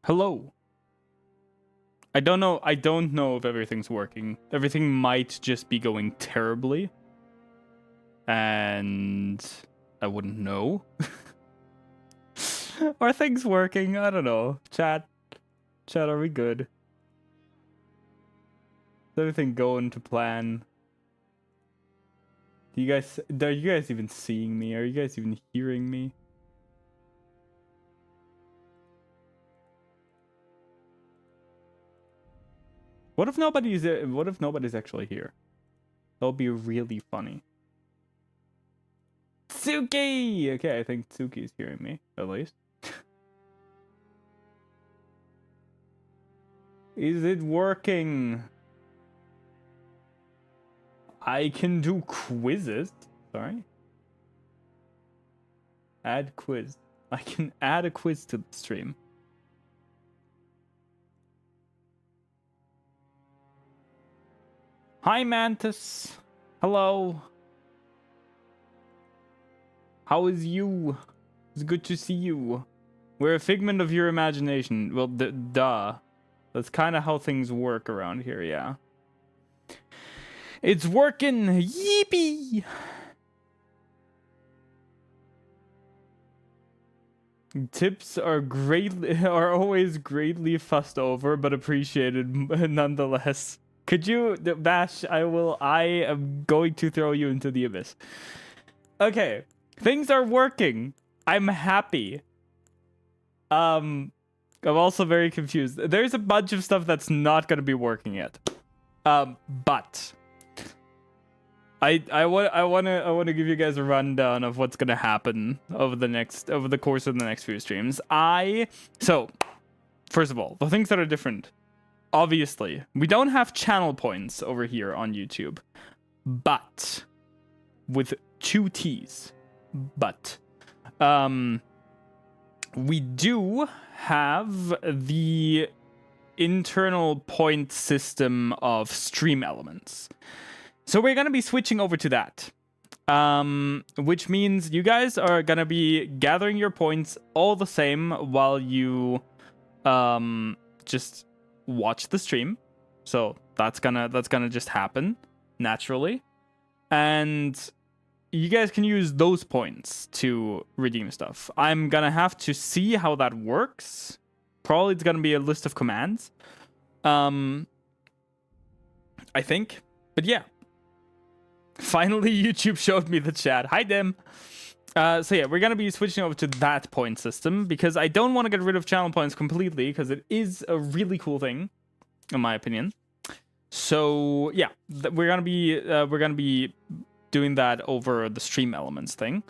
Hello. I don't know if everything's working. Everything might just be going terribly. And I wouldn't know. Are things working? I don't know. Chat, are we good? Is everything going to plan? Are you guys even seeing me? Are you guys even hearing me? What if nobody's actually here? That would be really funny. Tsuki! Okay, I think Tsuki's hearing me, at least. Is it working? I can do quizzes. Sorry. Add quiz. I can add a quiz to the stream. Hi, Mantis. Hello. How is you? It's good to see you. We're a figment of your imagination. Well, duh. That's kind of how things work around here, yeah. It's working! Yippee! Tips are always greatly fussed over, but appreciated nonetheless. Could you, Bash? I am going to throw you into the abyss. Okay, things are working. I'm happy. I'm also very confused. There's a bunch of stuff that's not going to be working yet. But I want to give you guys a rundown of what's going to happen over the course of the next few streams. So first of all, the things that are different. Obviously, we don't have channel points over here on YouTube, but with 2 T's. But we do have the internal point system of stream elements. So we're going to be switching over to that. Which means you guys are going to be gathering your points all the same while you just watch the stream. So that's gonna just happen naturally. And you guys can use those points to redeem stuff. I'm gonna have to see how that works. Probably it's gonna be a list of commands. I think. But yeah. Finally, YouTube showed me the chat. Hi, Dim. So yeah, we're going to be switching over to that point system because I don't want to get rid of channel points completely because it is a really cool thing, in my opinion. So yeah, we're going to be doing that over the stream elements thing.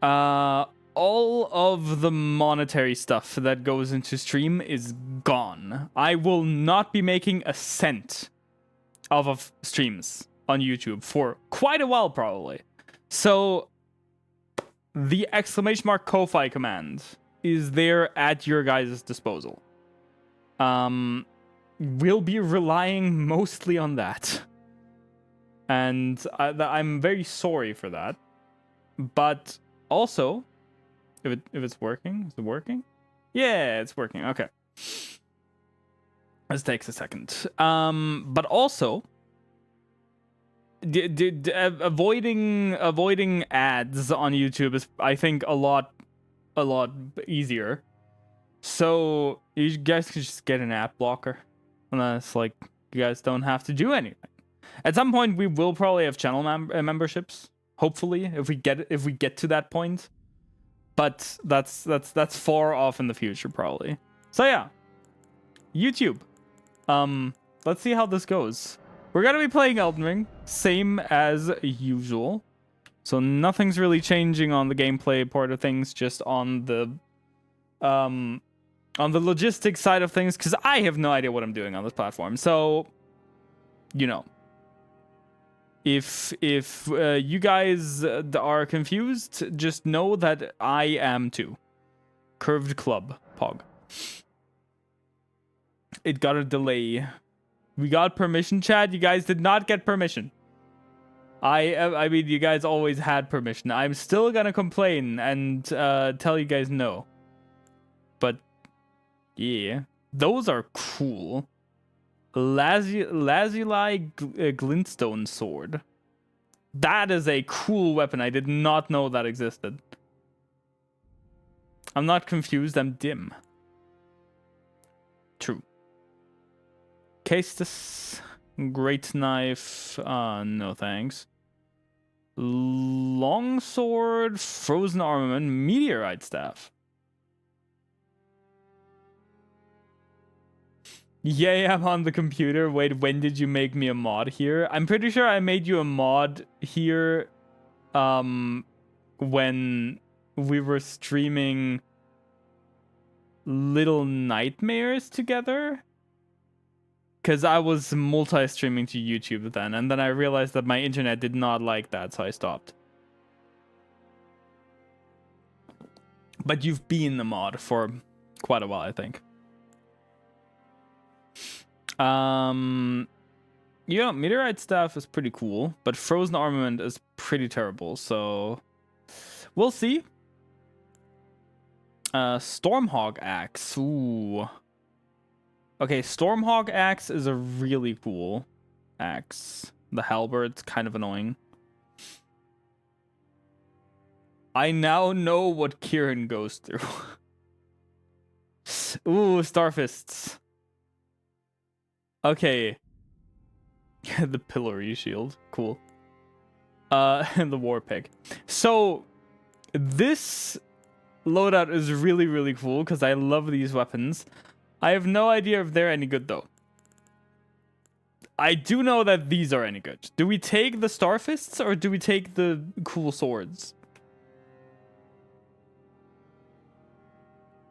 All of the monetary stuff that goes into stream is gone. I will not be making a cent off of streams on YouTube for quite a while, probably. So the !Ko-Fi command is there at your guys' disposal. We'll be relying mostly on that. And I'm very sorry for that. But also, if it's working, is it working? Yeah, it's working. Okay. This takes a second. But also, avoiding ads on YouTube is, I think, a lot easier. So you guys can just get an ad blocker, unless like you guys don't have to do anything. At some point, we will probably have channel memberships. Hopefully, if we get to that point. But that's far off in the future, probably. So yeah, YouTube. Let's see how this goes. We're going to be playing Elden Ring, same as usual. So nothing's really changing on the gameplay part of things, just on the logistics side of things, because I have no idea what I'm doing on this platform. So, you know, if you guys are confused, just know that I am too. Curved Club, Pog. It got a delay. We got permission, Chad. You guys did not get permission. I mean, you guys always had permission. I'm still gonna complain and tell you guys no. But Yeah, those are cool. Lazuli glintstone sword. That is a cool weapon. I did not know that existed. I'm not confused, I'm dim. True. Castus. Great knife. No thanks. Longsword. Frozen armament. Meteorite staff. Yeah, I'm on the computer. Wait, when did you make me a mod here? I'm pretty sure I made you a mod here when we were streaming Little Nightmares together. Because I was multi-streaming to YouTube then, and then I realized that my internet did not like that, so I stopped. But you've been the mod for quite a while, I think. Yeah, meteorite staff is pretty cool, but frozen armament is pretty terrible, so we'll see. Stormhawk axe. Ooh. Okay, Stormhawk axe is a really cool axe. The halberd's kind of annoying. I now know what Kieran goes through. Ooh, Starfists. Okay. The pillory shield. Cool. And the war pick. So, this loadout is really, really cool because I love these weapons. I have no idea if they're any good, though. I do know that these are any good. Do we take the Starfists or do we take the cool swords?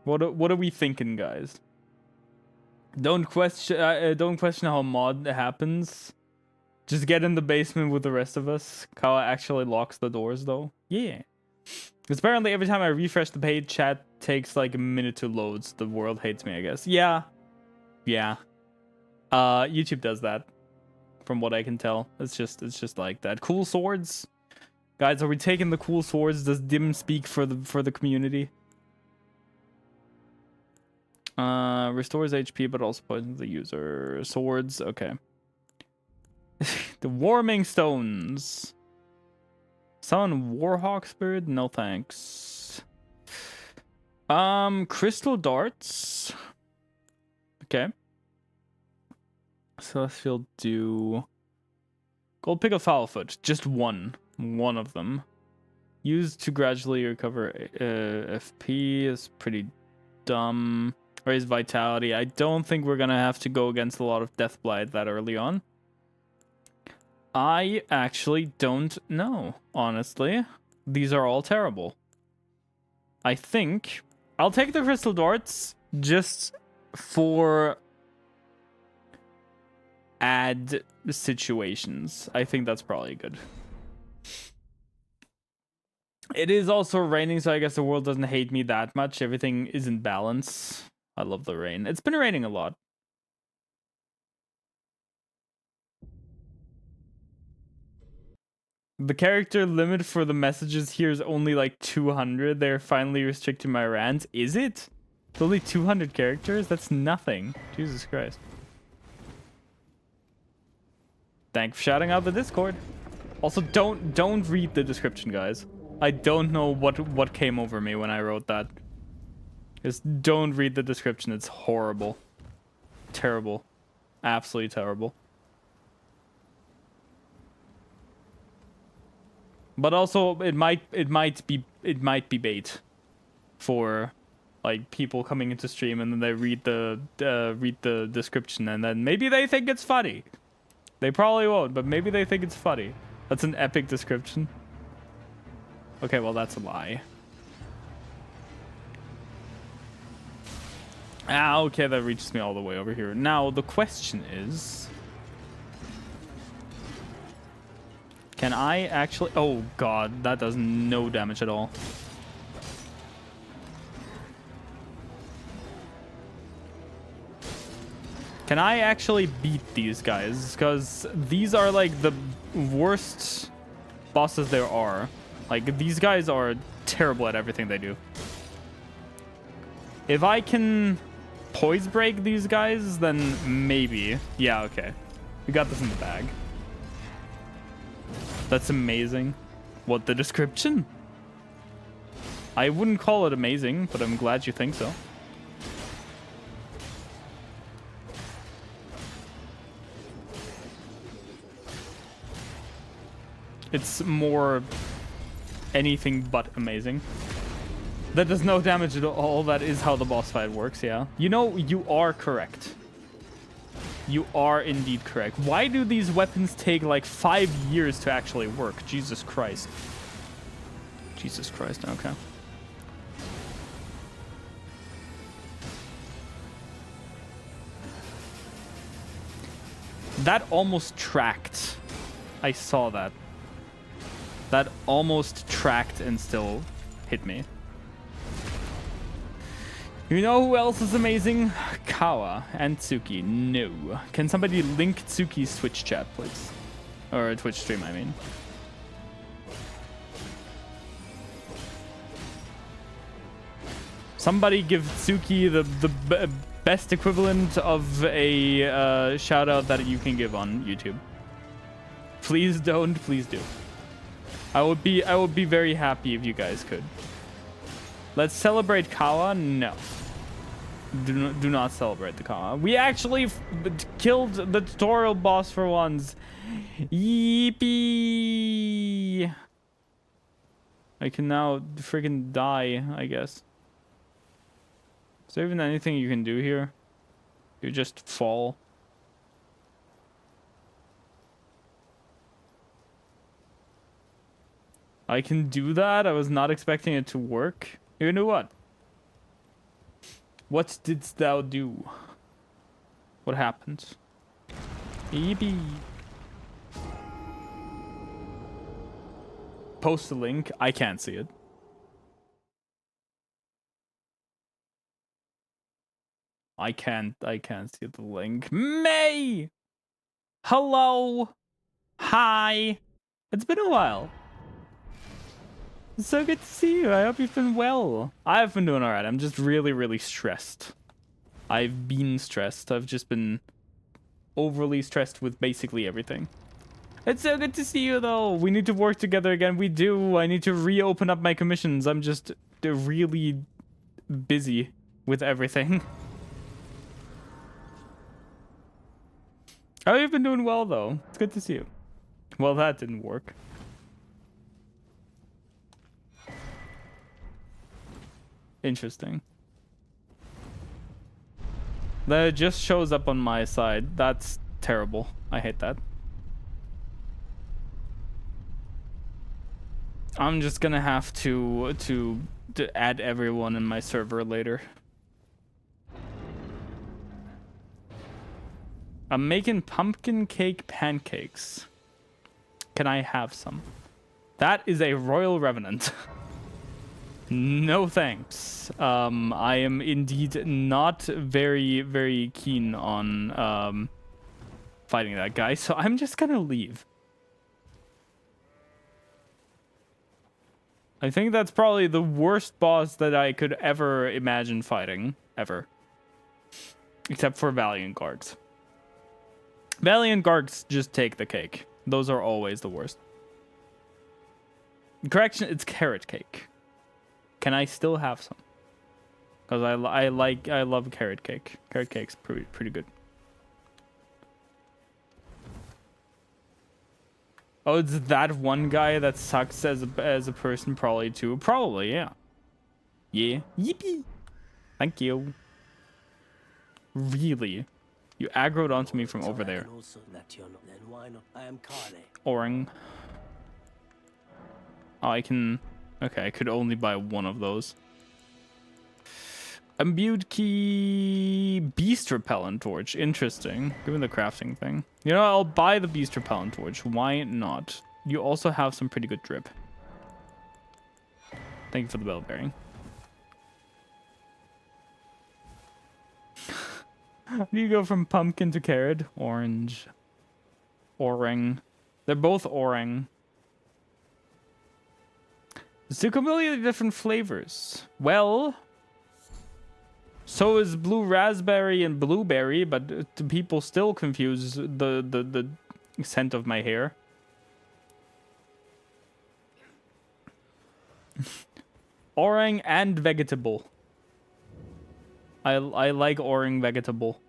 What are we thinking, guys? Don't question how mod happens. Just get in the basement with the rest of us. Kawa actually locks the doors, though. Yeah. Because apparently every time I refresh the page, chat takes like a minute to load. So the world hates me, I guess. Yeah. Yeah. YouTube does that. From what I can tell. It's just like that. Cool swords. Guys, are we taking the cool swords? Does Dim speak for the community? Restores HP, but also poisons the user. Swords, okay. The warming stones. Summon Warhawk Spirit? No thanks. Crystal darts. Okay. Celestial Dew. Gold Pick of Foulfoot. Just one. One of them. Used to gradually recover FP is pretty dumb. Raise Vitality. I don't think we're gonna have to go against a lot of Deathblight that early on. I actually don't know, honestly. These are all terrible. I think I'll take the Crystal Darts just for ad situations. I think that's probably good. It is also raining, so I guess the world doesn't hate me that much. Everything is in balance. I love the rain. It's been raining a lot. The character limit for the messages here is only like 200. They're finally restricting my rants. Is it? It's only 200 characters? That's nothing. Jesus Christ. Thanks for shouting out the Discord. Also, don't read the description, guys. I don't know what came over me when I wrote that. Just don't read the description. It's horrible. Terrible. Absolutely terrible. But also, it might be bait for like people coming into stream and then they read the description and then maybe they think it's funny. They probably won't, but maybe they think it's funny. That's an epic description. Okay, well that's a lie. Ah, okay, that reaches me all the way over here. Now the question is, can I actually... Oh god, that does no damage at all. Can I actually beat these guys? Because these are like the worst bosses there are. Like, these guys are terrible at everything they do. If I can poise break these guys, then maybe. Yeah, okay. We got this in the bag. That's amazing. What, the description? I wouldn't call it amazing, but I'm glad you think so. It's more anything but amazing. That does no damage at all. That is how the boss fight works, yeah. You know, you are correct. You are indeed correct. Why do these weapons take like 5 years to actually work? Jesus Christ. Jesus Christ, okay. That almost tracked. I saw that. That almost tracked and still hit me. You know who else is amazing? Kawa and Tsuki. No. Can somebody link Tsuki's Twitch chat, please? Or Twitch stream, I mean. Somebody give Tsuki the best equivalent of a shout out that you can give on YouTube. Please don't, please do. I would be very happy if you guys could. Let's celebrate Kawa? No. Do not celebrate the Kawa. We actually killed the tutorial boss for once. Yippee! I can now freaking die, I guess. Is there even anything you can do here? You just fall. I can do that? I was not expecting it to work. You know what? What didst thou do? What happened? Yippee. Post a link. I can't see it. I can't see the link. May! Hello! Hi! It's been a while. It's so good to see you. I hope you've been well. I've been doing alright. I'm just really, really stressed. I've been stressed. I've just been overly stressed with basically everything. It's so good to see you, though. We need to work together again. We do. I need to reopen up my commissions. I'm just really busy with everything. Oh, you've been doing well, though. It's good to see you. Well, that didn't work. Interesting. That just shows up on my side. That's terrible. I hate that. I'm just gonna have to add everyone in my server later. I'm making pumpkin cake pancakes. Can I have some? That is a royal revenant. No thanks. I am indeed not very, very keen on fighting that guy, so I'm just gonna leave. I think that's probably the worst boss that I could ever imagine fighting, ever. Except for Valiant Guards. Valiant Guards just take the cake. Those are always the worst. Correction, it's carrot cake. Can I still have some? Because I love carrot cake. Carrot cake's pretty good. Oh, it's that one guy that sucks as a person, probably too. Probably, yeah. Yeah. Yippee. Thank you. Really? You aggroed onto me from over there. Orang. Oh, I can... Okay, I could only buy one of those. Imbued key... Beast repellent torch. Interesting. Give me the crafting thing. You know, I'll buy the beast repellent torch. Why not? You also have some pretty good drip. Thank you for the bell bearing. How do you go from pumpkin to carrot? Orange. Orang. They're both orang. It's two completely different flavors. Well, So is blue raspberry and blueberry, but people still confuse the scent of my hair. Orang and vegetable. I like orang vegetable.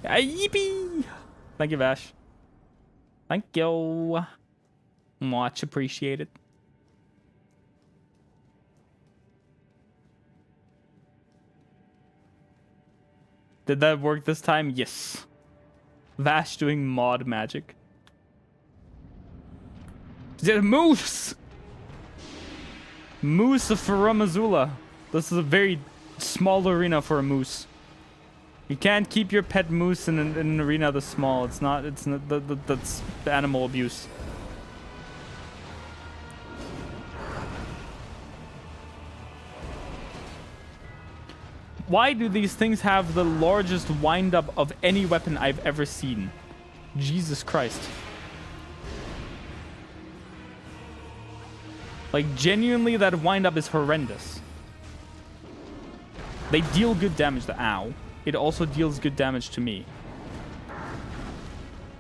Yippee! Thank you, Vash. Thank you. Much appreciated. Did that work this time? Yes. Vash doing mod magic. Did a moose! Moose of Faramazula. This is a very small arena for a moose. You can't keep your pet moose in an arena this small. It's not that's animal abuse. Why do these things have the largest wind-up of any weapon I've ever seen? Jesus Christ. Like, genuinely, that wind-up is horrendous. They deal good damage to ow. It also deals good damage to me.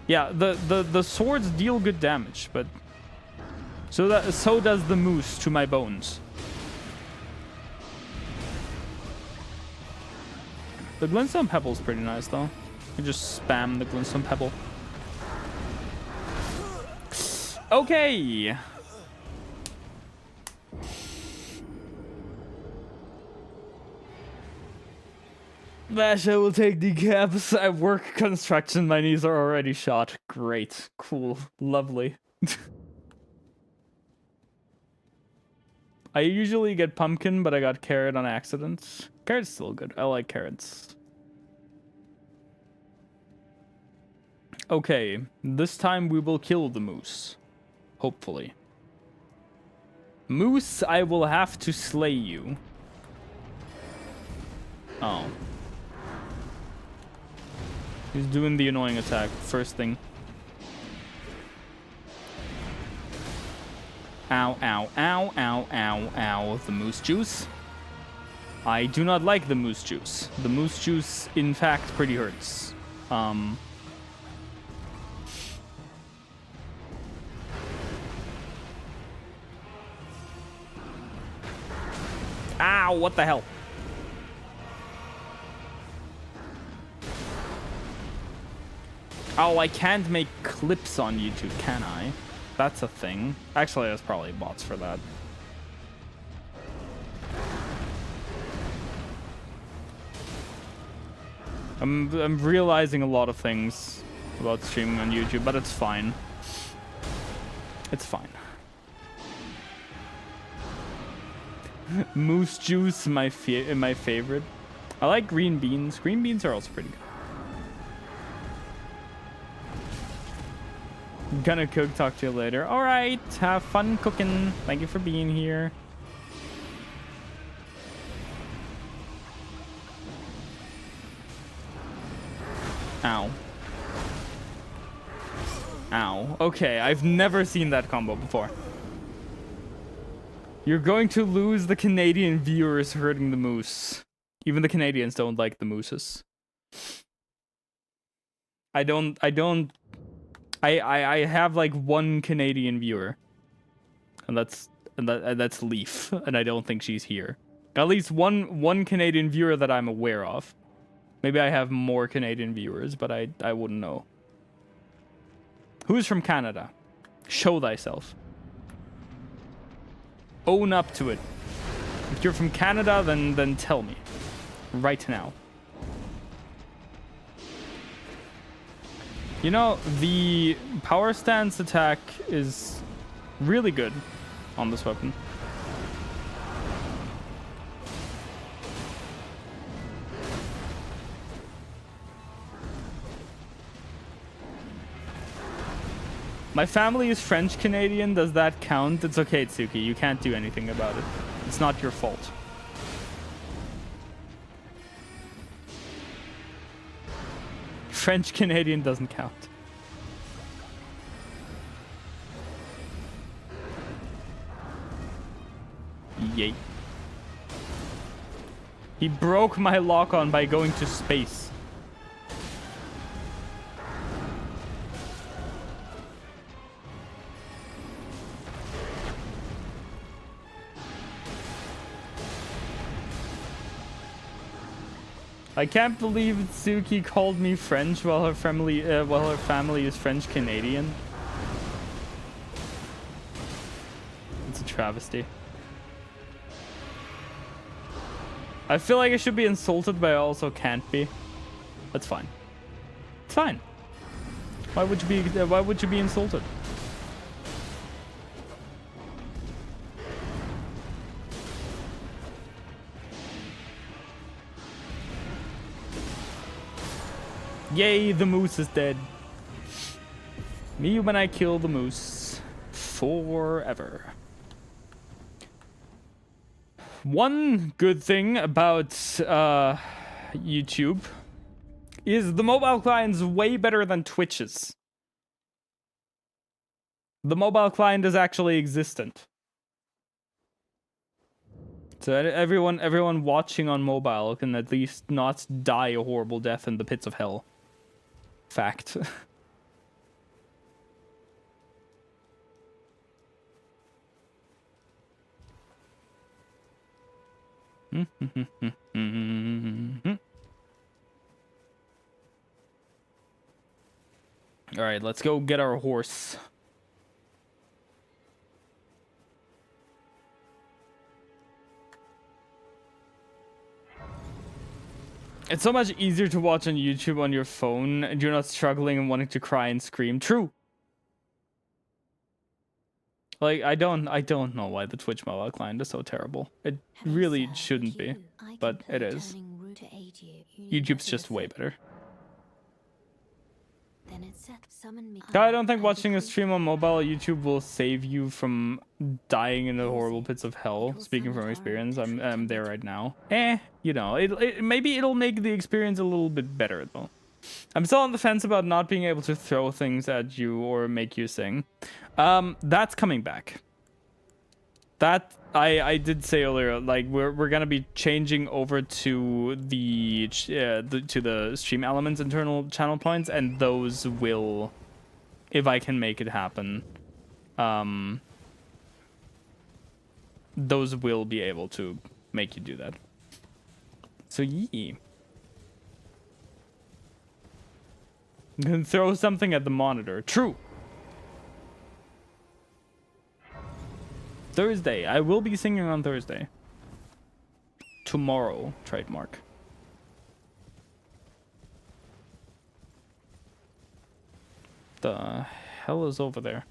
Yeah, the swords deal good damage, but so does the moose to my bones. The glintstone pebble is pretty nice, though. You just spam the glintstone pebble. Okay. Vash, I will take decaps. I work construction. My knees are already shot. Great. Cool. Lovely. I usually get pumpkin, but I got carrot on accident. Carrot's still good. I like carrots. Okay. This time we will kill the moose. Hopefully. Moose, I will have to slay you. Oh. He's doing the annoying attack, first thing. Ow, ow, ow, ow, ow, ow. The moose juice. I do not like the moose juice. The moose juice, in fact, pretty hurts. Ow, what the hell? Oh, I can't make clips on YouTube, can I? That's a thing. Actually, there's probably bots for that. I'm realizing a lot of things about streaming on YouTube, but it's fine. It's fine. Moose juice, my favorite. I like green beans. Green beans are also pretty good. Gonna cook, talk to you later. All right, have fun cooking. Thank you for being here. Ow. Ow. Okay, I've never seen that combo before. You're going to lose the Canadian viewers hurting the moose. Even the Canadians don't like the mooses. I have like one Canadian viewer, and that's Leaf, and I don't think she's here. At least one Canadian viewer that I'm aware of. Maybe I have more Canadian viewers, but I wouldn't know. Who's from Canada? Show thyself. Own up to it. If you're from Canada, then tell me right now. You know, the power stance attack is really good on this weapon. My family is French Canadian. Does that count? It's okay, Tsuki. You can't do anything about it. It's not your fault. French Canadian doesn't count. Yay. He broke my lock-on by going to space. I can't believe Suki called me French while her family is French Canadian. It's a travesty. I feel like I should be insulted, but I also can't be. That's fine. It's fine. Why would you be insulted? Yay, the moose is dead. Me when I kill the moose. Forever. One good thing about YouTube is the mobile client's way better than Twitch's. The mobile client is actually existent. So everyone watching on mobile can at least not die a horrible death in the pits of hell. Fact. All right, let's go get our horse. It's so much easier to watch on YouTube on your phone, and you're not struggling and wanting to cry and scream. True. Like, I don't know why the Twitch mobile client is so terrible. It really shouldn't be, but it is. YouTube's just way better. I don't think watching a stream on mobile YouTube will save you from dying in the horrible pits of hell. Speaking from experience, I'm there right now. You know, maybe it'll make the experience a little bit better though. I'm still on the fence about not being able to throw things at you or make you sing. That's coming back. That I did say earlier, like we're gonna be changing over to the stream elements internal channel points, and those will, if I can make it happen, those will be able to make you do that. So yeah. You can throw something at the monitor. True. Thursday. I will be singing on Thursday. Tomorrow. Trademark. The hell is over there?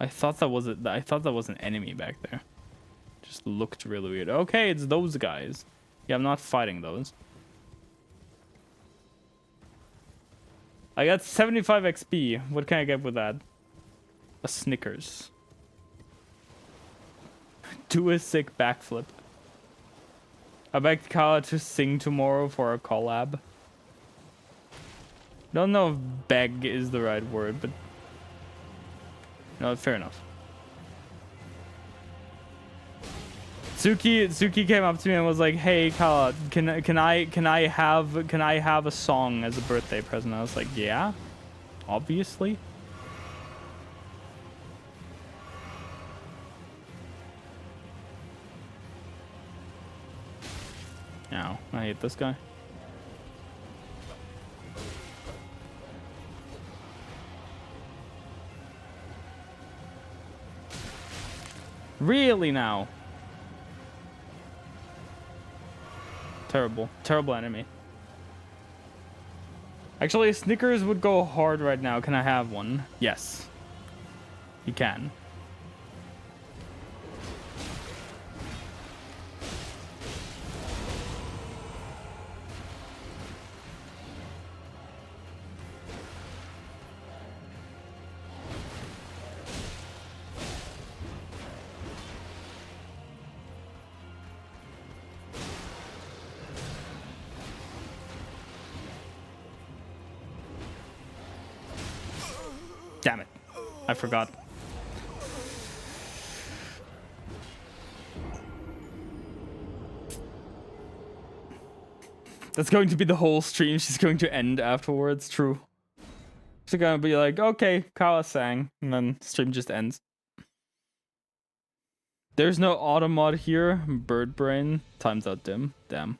I thought that was an enemy back there. Just looked really weird. Okay, it's those guys. Yeah, I'm not fighting those. I got 75 XP. What can I get with that? A Snickers. Do a sick backflip. I begged Kala to sing tomorrow for a collab. Don't know if beg is the right word, but no, fair enough. Suki came up to me and was like, "Hey, Kala, can I have a song as a birthday present?" I was like, "Yeah, obviously." Ow, I hate this guy. Really now? Terrible enemy. Actually, Snickers would go hard right now. Can I have one? Yes. You can. Damn it. I forgot. That's going to be the whole stream. She's going to end afterwards. True. She's gonna be like, okay, Kawa sang, and then stream just ends. There's no auto mod here. Bird brain. Time's out, Dim. Damn.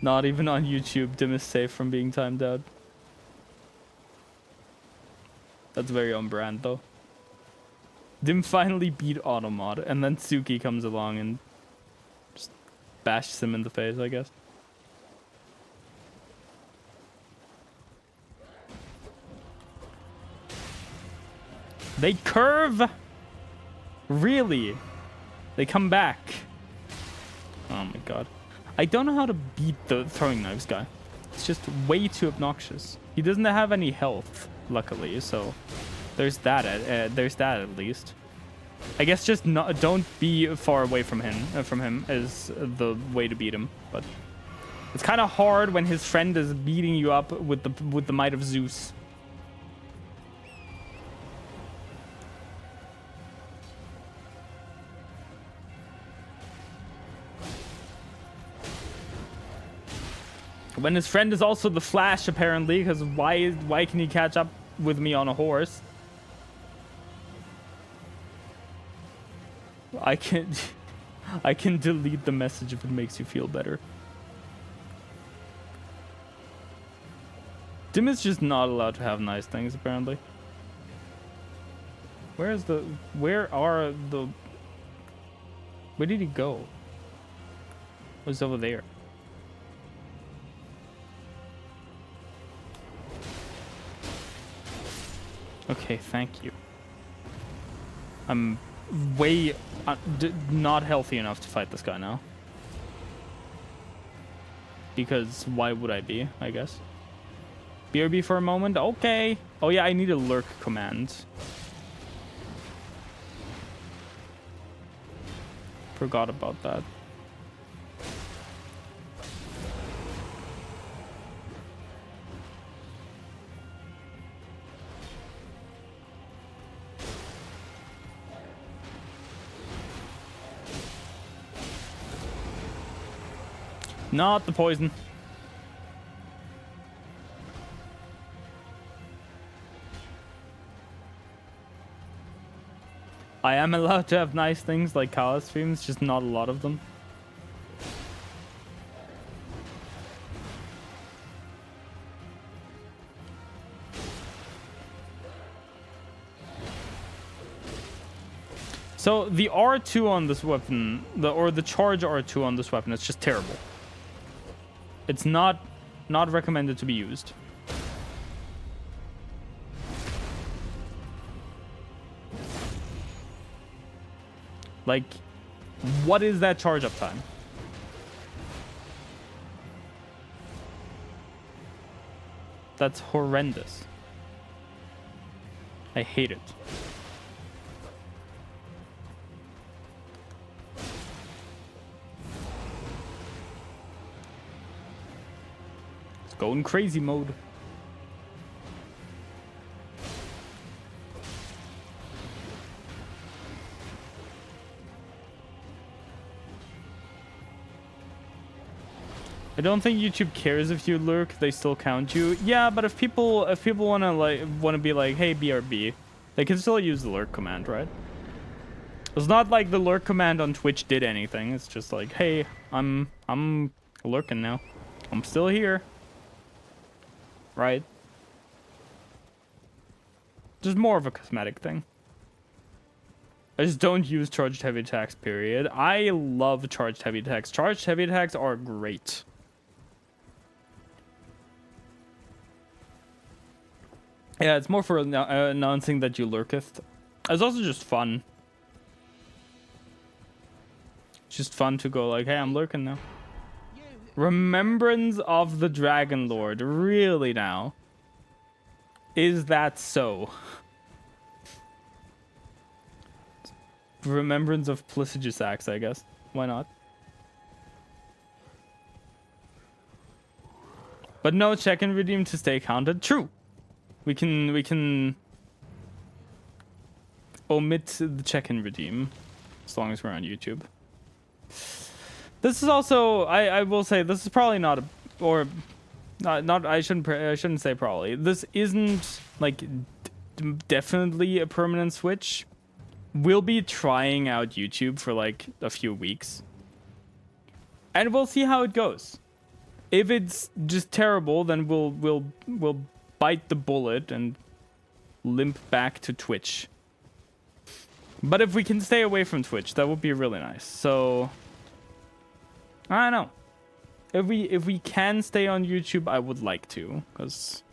Not even on YouTube, Dim is safe from being timed out. That's very on brand, though. Dim finally beat auto mod, and then Suki comes along and just bashes him in the face, I guess. They curve! Really? They come back. Oh my god. I don't know how to beat the throwing knives guy. It's just way too obnoxious. He doesn't have any health, luckily, so there's that at least. I guess just don't be far away from him is the way to beat him, but it's kind of hard when his friend is beating you up with the might of Zeus. When his friend is also the Flash, apparently, because why can he catch up with me on a horse? I can delete the message if it makes you feel better. Dim is just not allowed to have nice things, apparently. Where did he go? What's over there? Okay, thank you. I'm way not healthy enough to fight this guy now. Because why would I be, I guess? BRB for a moment? Okay. Oh yeah, I need a lurk command. Forgot about that. Not the poison. I am allowed to have nice things like Kala streams, just not a lot of them. So the R2 on this weapon, the charge R2 on this weapon, is just terrible. It's not recommended to be used. Like, what is that charge up time? That's horrendous. I hate it. Going crazy mode. I don't think YouTube cares if you lurk, they still count you. Yeah, but if people wanna be like, hey BRB, they can still use the lurk command, right? It's not like the lurk command on Twitch did anything. It's just like, hey, I'm lurking now. I'm still here. Right? Just more of a cosmetic thing. I just don't use charged heavy attacks, period. I love charged heavy attacks. Charged heavy attacks are great. Yeah, it's more for announcing that you lurketh. It's also just fun. It's just fun to go like, hey, I'm lurking now. Remembrance of the Dragon Lord. Really now? Is that so? Remembrance of Plissagus Axe, I guess. Why not? But no check-in redeem to stay counted. True. We can omit the check-in redeem as long as we're on YouTube. This is also, I will say, this is probably not a, or not I shouldn't say probably. This isn't like definitely a permanent switch. We'll be trying out YouTube for like a few weeks, and we'll see how it goes. If it's just terrible, then we'll bite the bullet and limp back to Twitch. But if we can stay away from Twitch, that would be really nice. So I don't know. If we can stay on YouTube, I would like to, because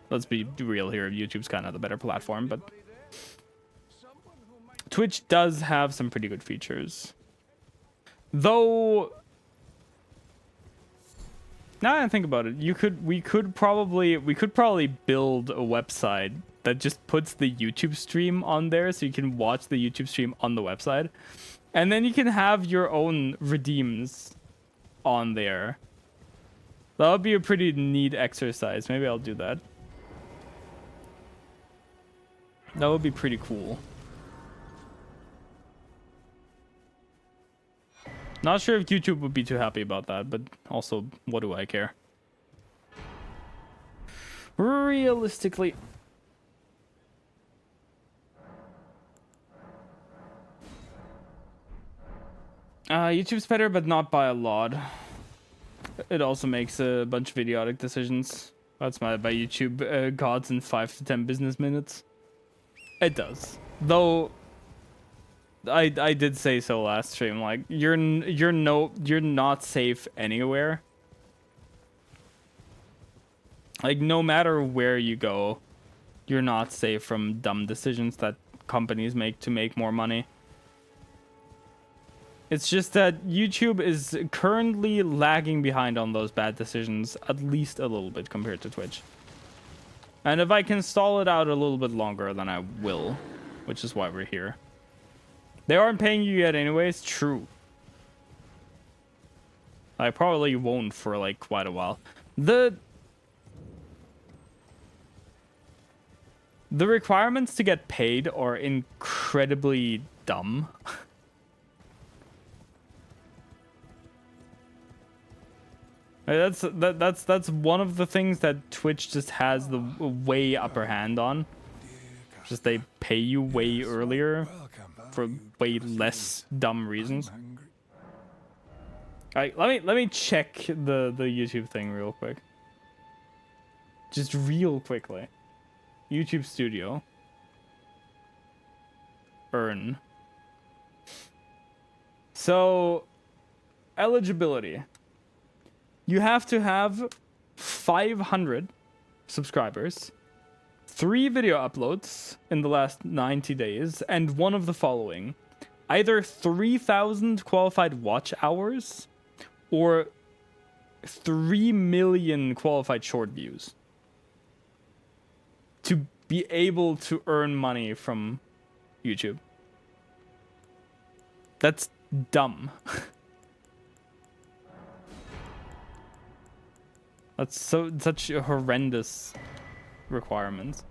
let's be real here, YouTube's kind of the better platform, but Twitch does have some pretty good features. Though, now that I think about it, we could probably build a website that just puts the YouTube stream on there, so you can watch the YouTube stream on the website, and then you can have your own redeems on there. That would be a pretty neat exercise. Maybe I'll do that. That would be pretty cool. Not sure if YouTube would be too happy about that, but also, what do I care? Realistically. YouTube's better, but not by a lot. It also makes a bunch of idiotic decisions. That's my YouTube gods in 5 to 10 business minutes. It does. Though I did say so last stream, like you're not safe anywhere. Like no matter where you go, you're not safe from dumb decisions that companies make to make more money. It's just that YouTube is currently lagging behind on those bad decisions at least a little bit compared to Twitch. And if I can stall it out a little bit longer, then I will, which is why we're here. They aren't paying you yet anyways, true. I probably won't for like quite a while. The requirements to get paid are incredibly dumb. That's one of the things that Twitch just has the way upper hand on. Just they pay you way earlier for way less dumb reasons. Alright, let me check the YouTube thing real quick. Just real quickly. YouTube Studio. Earn. So, eligibility. You have to have 500 subscribers, 3 video uploads in the last 90 days, and one of the following. Either 3,000 qualified watch hours or 3 million qualified short views to be able to earn money from YouTube. That's dumb. That's such a horrendous requirements.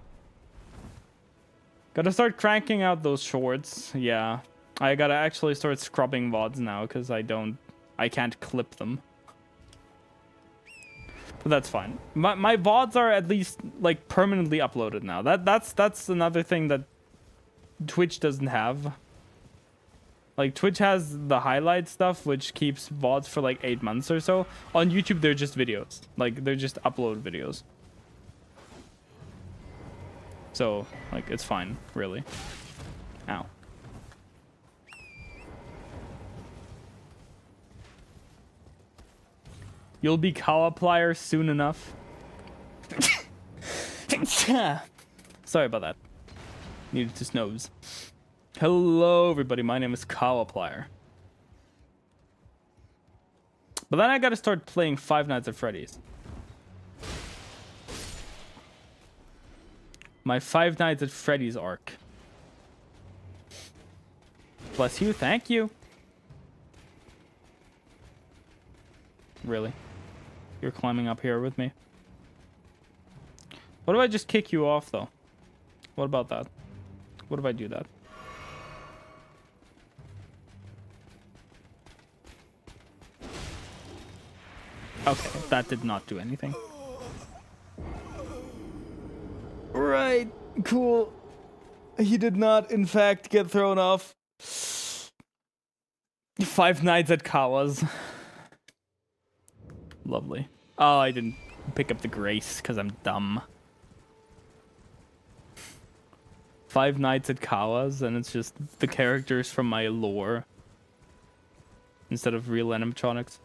Gotta start cranking out those shorts. Yeah, I gotta actually start scrubbing VODs now because I can't clip them. But that's fine. My VODs are at least like permanently uploaded now. That's another thing that Twitch doesn't have. Like, Twitch has the highlight stuff, which keeps VODs for like 8 months or so. On YouTube, they're just videos. Like, they're just upload videos. So, like, it's fine, really. Ow. You'll be Cowaplier soon enough. Sorry about that. Needed to snooze. Hello, everybody. My name is Cowaplier. But then I gotta start playing Five Nights at Freddy's. My Five Nights at Freddy's arc. Bless you. Thank you. Really? You're climbing up here with me? What if I just kick you off, though? What about that? What if I do that? Okay, that did not do anything. Right, cool. He did not, in fact, get thrown off. 5 Nights at Kawa's. Lovely. Oh, I didn't pick up the grace because I'm dumb. 5 Nights at Kawa's, and it's just the characters from my lore instead of real animatronics.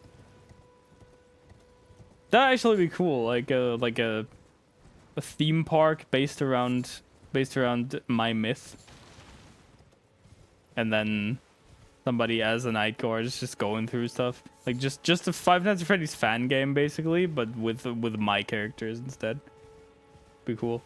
That'd actually be cool, like a theme park based around my myth, and then somebody as a night guard is just going through stuff, like just a Five Nights at Freddy's fan game basically, but with my characters instead. Be cool.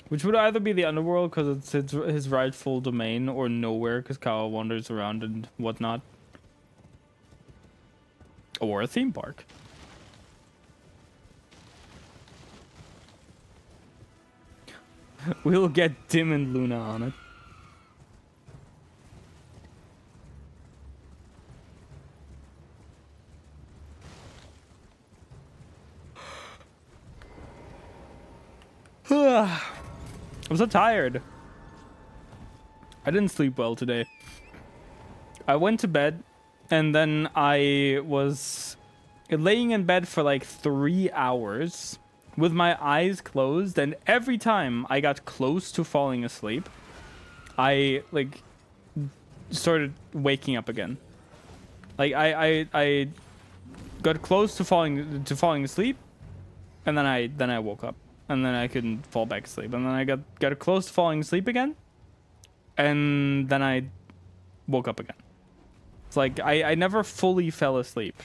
Which would either be the underworld because it's his rightful domain, or nowhere because Kawa wanders around and whatnot, or a theme park. We'll get Tim and Luna on it. I'm so tired. I didn't sleep well today. I went to bed and then I was laying in bed for like 3 hours with my eyes closed, and every time I got close to falling asleep, I like started waking up again. Like I got close to falling asleep, and then I woke up, and then I couldn't fall back asleep, and then I got close to falling asleep again, and then I woke up again. It's like I never fully fell asleep.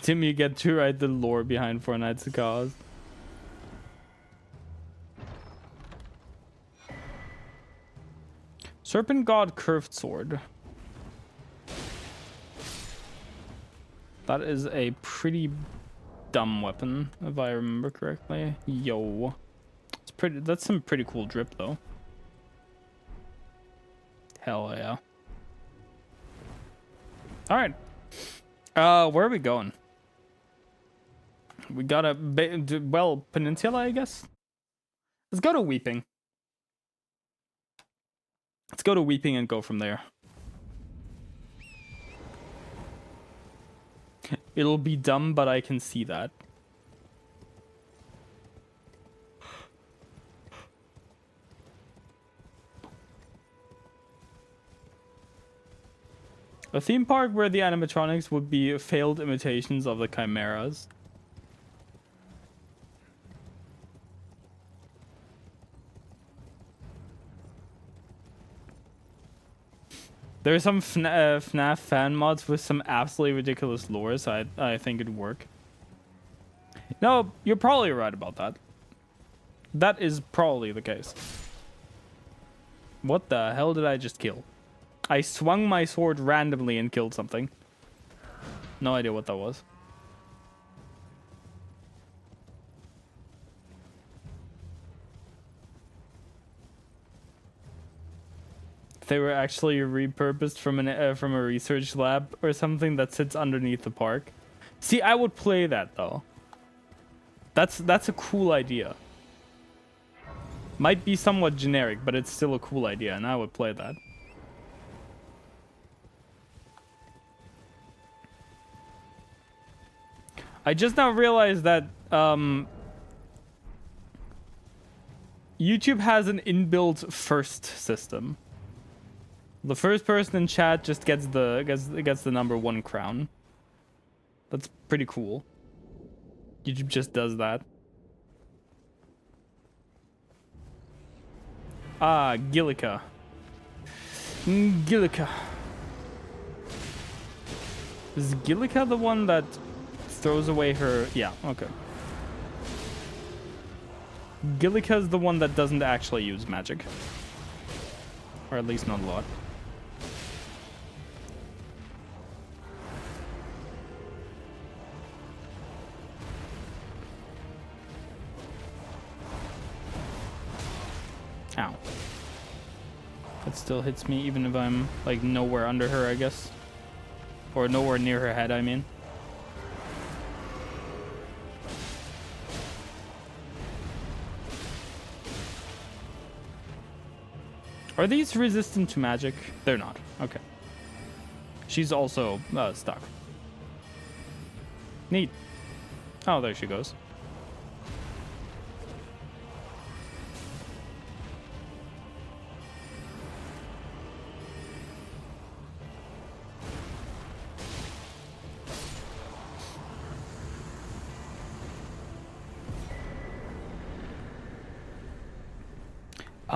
Tim, you get to write the lore behind Four Nights at Kawa's. Serpent God Curved Sword. That is a pretty dumb weapon, if I remember correctly. Yo. It's pretty. That's some pretty cool drip, though. Hell yeah. Alright. Where are we going? We got well, Peninsula, I guess? Let's go to Weeping. Let's go to Weeping and go from there. It'll be dumb, but I can see that. A theme park where the animatronics would be failed imitations of the chimeras. There are some FNAF fan mods with some absolutely ridiculous lore, so I think it'd work. No, you're probably right about that. That is probably the case. What the hell did I just kill? I swung my sword randomly and killed something. No idea what that was. They were actually repurposed from a research lab or something that sits underneath the park. See, I would play that though. That's a cool idea. Might be somewhat generic, but it's still a cool idea, and I would play that. I just now realized that YouTube has an inbuilt first system. The first person in chat just gets the #1 crown. That's pretty cool. YouTube just does that. Ah, Gillica. Gillica. Is Gillica the one that throws away her... Yeah, okay. Gillica's the one that doesn't actually use magic. Or at least not a lot. Ow. That still hits me even if I'm like nowhere under her, I guess. Or nowhere near her head, I mean. Are these resistant to magic? They're not. Okay. She's also stuck. Neat. Oh, there she goes.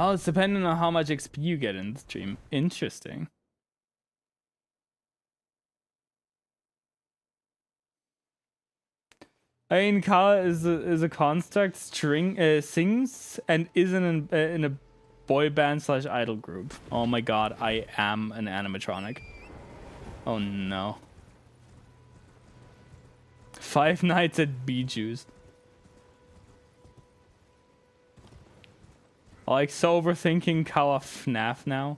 Oh, it's depending on how much XP you get in the stream. Interesting. I mean, Kala is a construct sings and is in a boy band / idol group. Oh my god, I am an animatronic. Oh no. 5 nights at Bijou's. Like, so overthinking Kala FNAF now.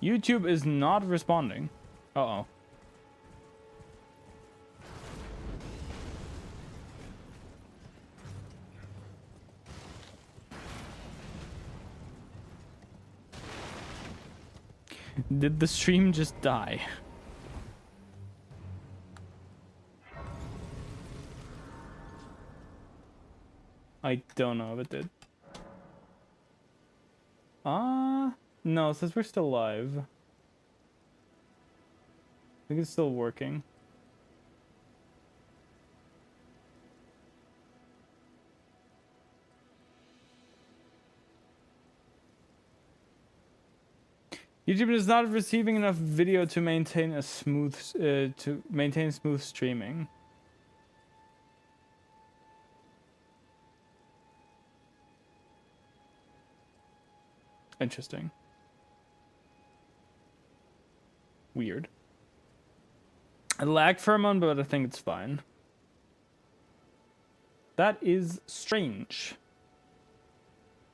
YouTube is not responding. Uh-oh. Did the stream just die? I don't know if it did. No, it says we're still live. I think it's still working. YouTube is not receiving enough video to maintain a smooth smooth streaming. Interesting. Weird. I lagged for a moment, but I think it's fine. That is strange.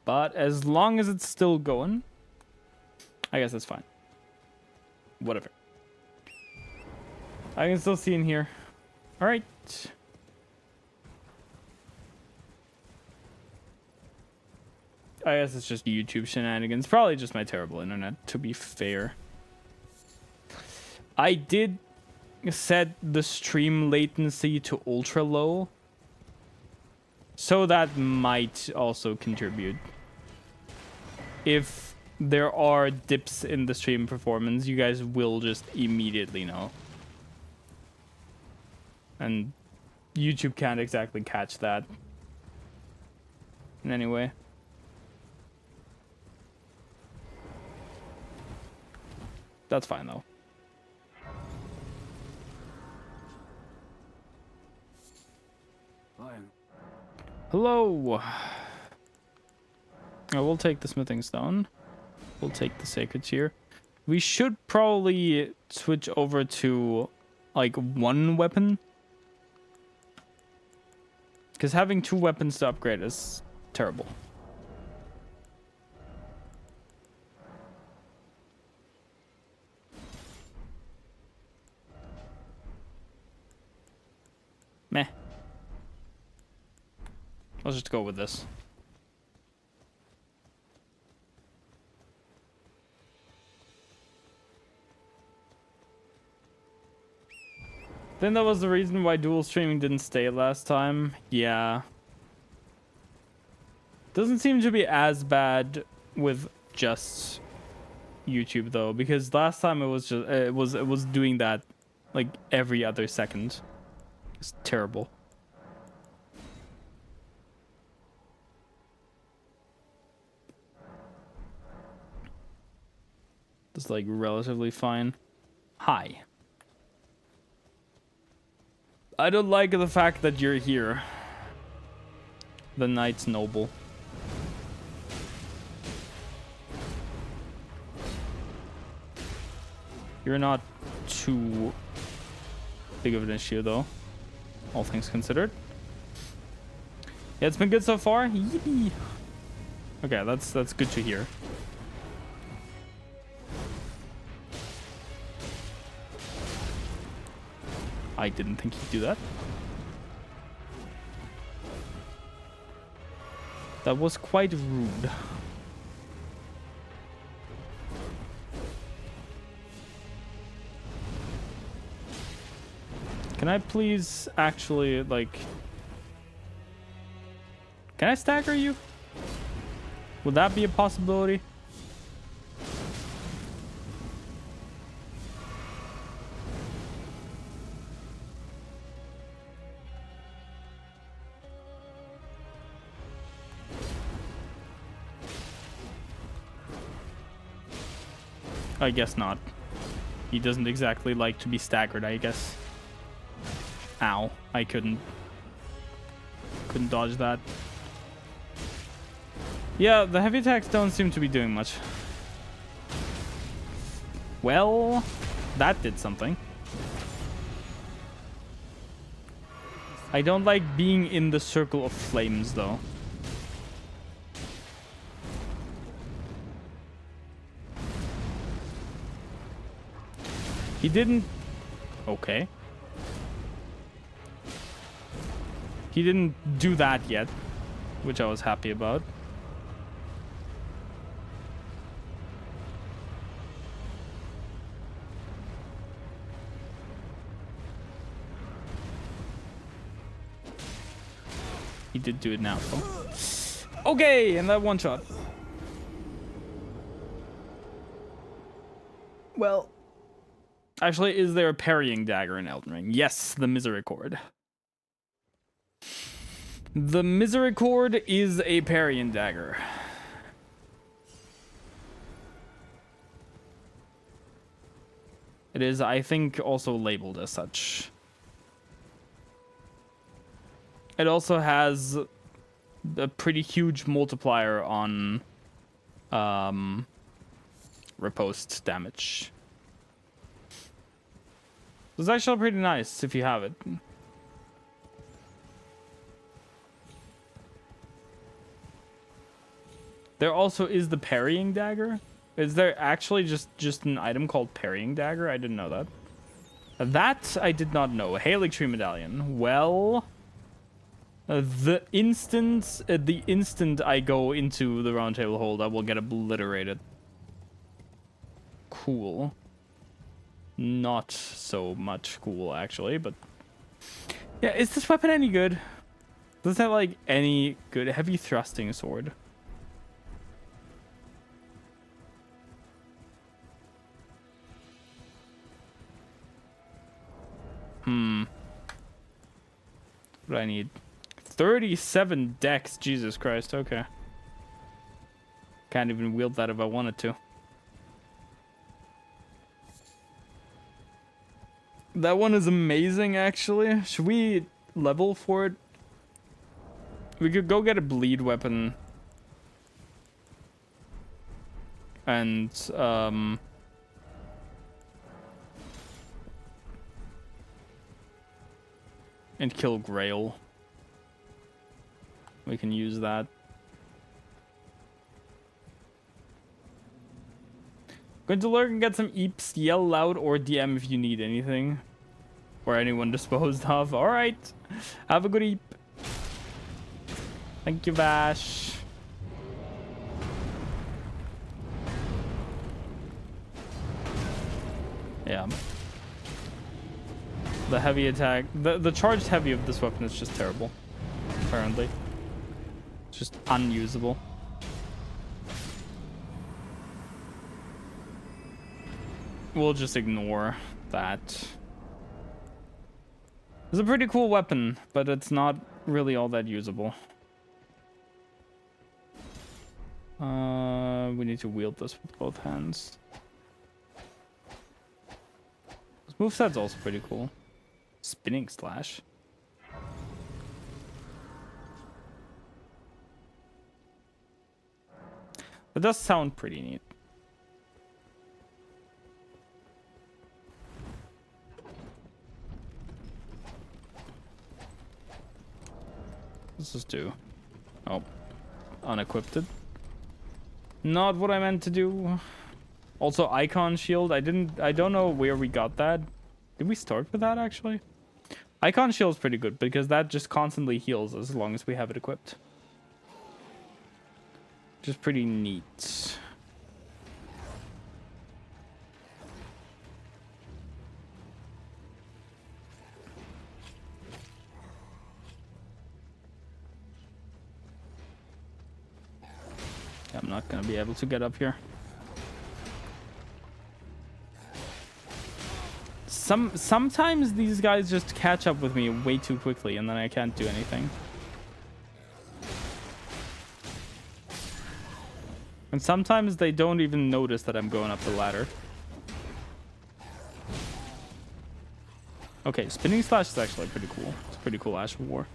But as long as it's still going, I guess that's fine. Whatever. I can still see in here. All right. I guess it's just YouTube shenanigans. Probably just my terrible internet, to be fair. I did set the stream latency to ultra low, so that might also contribute. If there are dips in the stream performance, you guys will just immediately know. And YouTube can't exactly catch that in any way. That's fine though. Hello. I will take the smithing stone. We'll take the sacred tear. We should probably switch over to like one weapon, because having 2 weapons to upgrade is terrible. Meh. Let's just go with this. Then that was the reason why dual streaming didn't stay last time. Yeah. Doesn't seem to be as bad with just YouTube though, because last time it was just it was doing that like every other second. It's terrible. It's like relatively fine. Hi. I don't like the fact that you're here. the Knights Noble. You're not too big of an issue, though, all things considered. Yeah, it's been good so far. Yippee. Okay, that's good to hear. I didn't think he'd do that. That was quite rude. Can I please actually, like... Can I stagger you? Would that be a possibility? I guess not. He doesn't exactly like to be staggered, I guess. Ow. I couldn't dodge that. Yeah, the heavy attacks don't seem to be doing much. Well, that did something. I don't like being in the circle of flames, though. He didn't... Okay. He didn't do that yet, which I was happy about. He did do it now, though. Okay, and that one shot. Well... Actually, is there a parrying dagger in Elden Ring? Yes, the Misericord. The Misericord is a parrying dagger. It is, I think, also labeled as such. It also has a pretty huge multiplier on riposte damage. It's actually pretty nice if you have it. There also is the parrying dagger. Is there actually just an item called parrying dagger? I didn't know that. That I did not know. Hail Tree Medallion. Well, the instant I go into the round table hold, I will get obliterated. Cool. Not so much cool, actually, but... Yeah, is this weapon any good? Does it have, like, any good heavy thrusting sword? What do I need? 37 dex, Jesus Christ, okay. Can't even wield that if I wanted to. That one is amazing, actually. Should we level for it? We could go get a bleed weapon. And, and kill Grail. We can use that. Going to lurk and get some eeps. Yell loud or DM if you need anything. Or anyone disposed of. Alright. Have a good eep. Thank you, Vash. Yeah. The heavy attack. The charged heavy of this weapon is just terrible. Apparently. It's just unusable. We'll just ignore that. It's a pretty cool weapon, but it's not really all that usable. We need to wield this with both hands. This moveset's also pretty cool. Spinning slash. It does sound pretty neat. Let's just do... Oh. Unequipped it. Not what I meant to do. Also, icon shield. I don't know where we got that. Did we start with that, actually? Icon shield's pretty good, because that just constantly heals as long as we have it equipped. Just pretty neat. I'm not gonna be able to get up here. Sometimes these guys just catch up with me way too quickly, and then I can't do anything. And sometimes they don't even notice that I'm going up the ladder. Okay, spinning slash is actually pretty cool. It's a pretty cool Ash of War.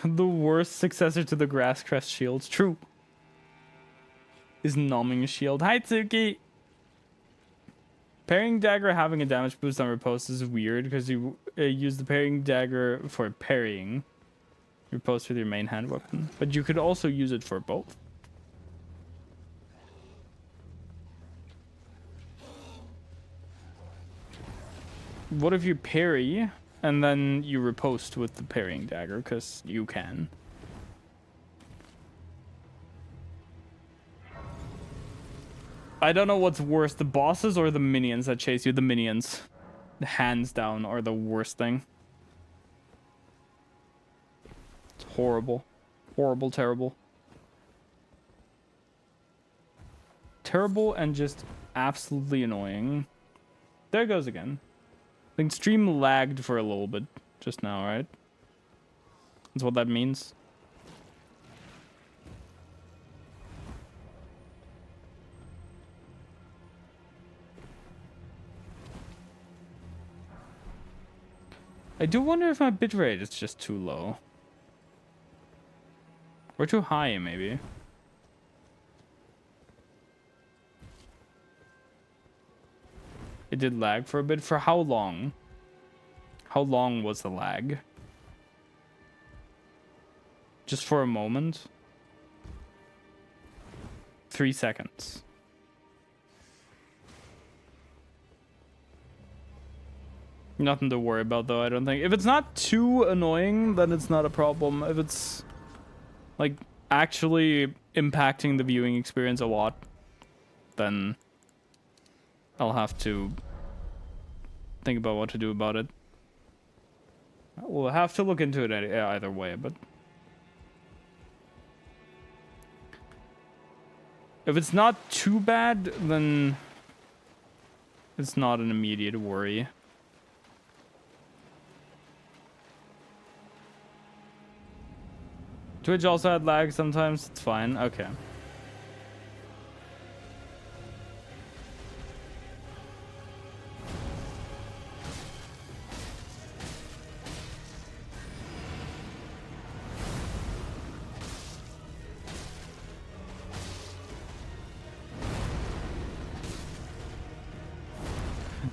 The worst successor to the Grass Crest shields. True. Is Numbing Shield. Hi, Tsuki! Parrying Dagger having a damage boost on riposte is weird because you use the Parrying Dagger for parrying riposte with your main hand weapon. But you could also use it for both. What if you parry and then you riposte with the Parrying Dagger? Because you can. I don't know what's worse, the bosses or the minions that chase you. The minions, hands down, are the worst thing. It's horrible. Horrible, terrible. Terrible and just absolutely annoying. There it goes again. I think stream lagged for a little bit just now, right? That's what that means. I do wonder if my bitrate is just too low. Or too high, maybe. It did lag for a bit. For how long? How long was the lag? Just for a moment? 3 seconds. Nothing to worry about, though, I don't think. If it's not too annoying, then it's not a problem. If it's, like, actually impacting the viewing experience a lot, then I'll have to think about what to do about it. We'll have to look into it either way, but... if it's not too bad, then it's not an immediate worry. Twitch also had lag sometimes. It's fine. Okay.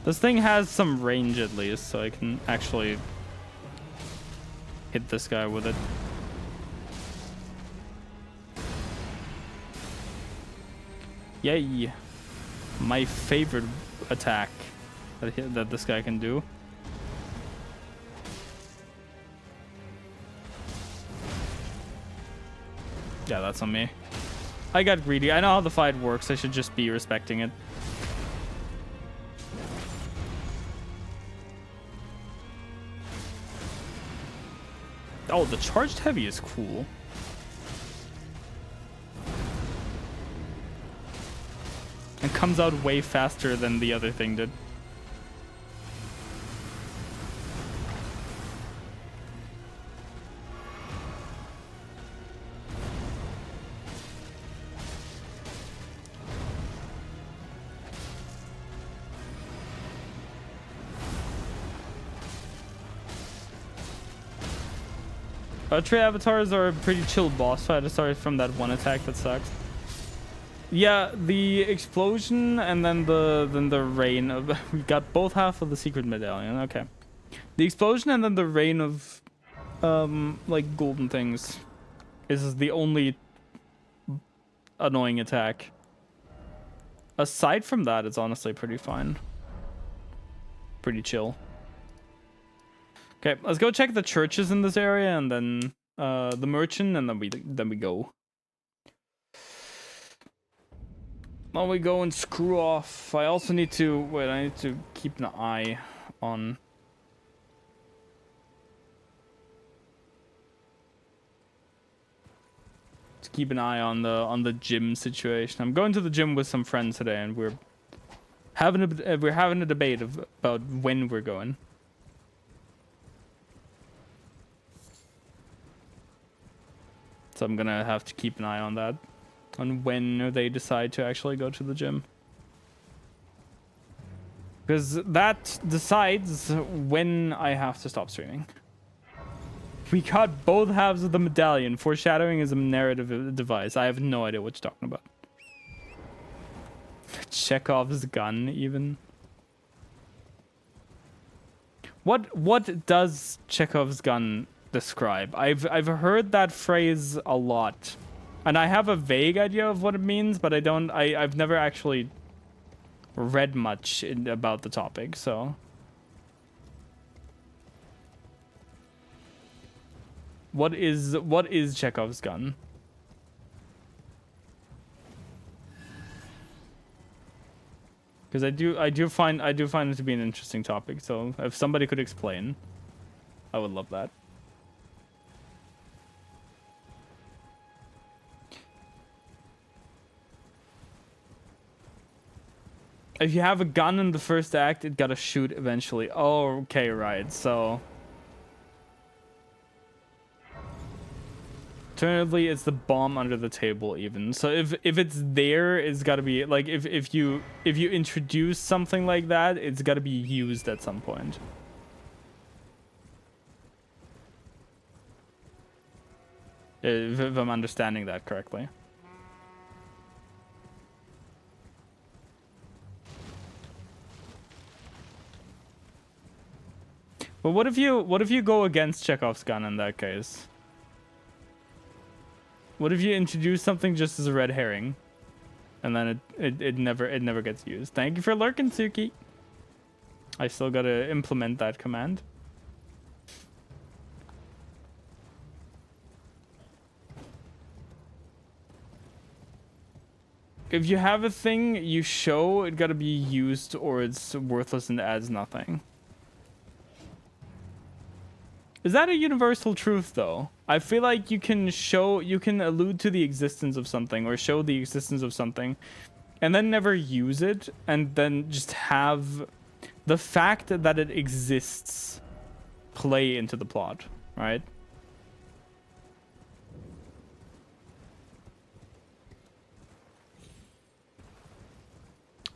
This thing has some range at least, so I can actually hit this guy with it. Yay! My favorite attack that this guy can do. Yeah, that's on me. I got greedy. I know how the fight works. I should just be respecting it. Oh, the charged heavy is cool. And comes out way faster than the other thing did. Tree avatars are a pretty chill boss fight aside from that one attack that sucks. Yeah, the explosion and then the rain of we got both half of the secret medallion. Okay. The explosion and then the rain of like golden things is the only annoying attack. Aside from that, it's honestly pretty fine. Pretty chill. Okay, let's go check the churches in this area and then the merchant, and then we go. Now we go and screw off. I also need to wait. I need to keep an eye on. To keep an eye on the gym situation. I'm going to the gym with some friends today, and we're having a debate about when we're going. So I'm gonna have to keep an eye on that. On when they decide to actually go to the gym. Because that decides when I have to stop streaming. We got both halves of the medallion. Foreshadowing is a narrative device. I have no idea what you're talking about. Chekhov's gun, even. What does Chekhov's gun describe? I've heard that phrase a lot. And I have a vague idea of what it means, but I've never actually read much about the topic, so. What is Chekhov's gun? Because I do find it to be an interesting topic, so if somebody could explain, I would love that. If you have a gun in the first act, it gotta shoot eventually. Oh, okay, right. So, alternatively, it's the bomb under the table. Even so, if it's there, it's gotta be like if you introduce something like that, it's gotta be used at some point. If I'm understanding that correctly. But what if you go against Chekhov's gun in that case? What if you introduce something just as a red herring, and then it never gets used? Thank you for lurking, Suki. I still gotta implement that command. If you have a thing you show, it gotta be used or it's worthless and adds nothing. Is that a universal truth, though? I feel like you can allude to the existence of something or show the existence of something and then never use it, and then just have the fact that it exists play into the plot, right?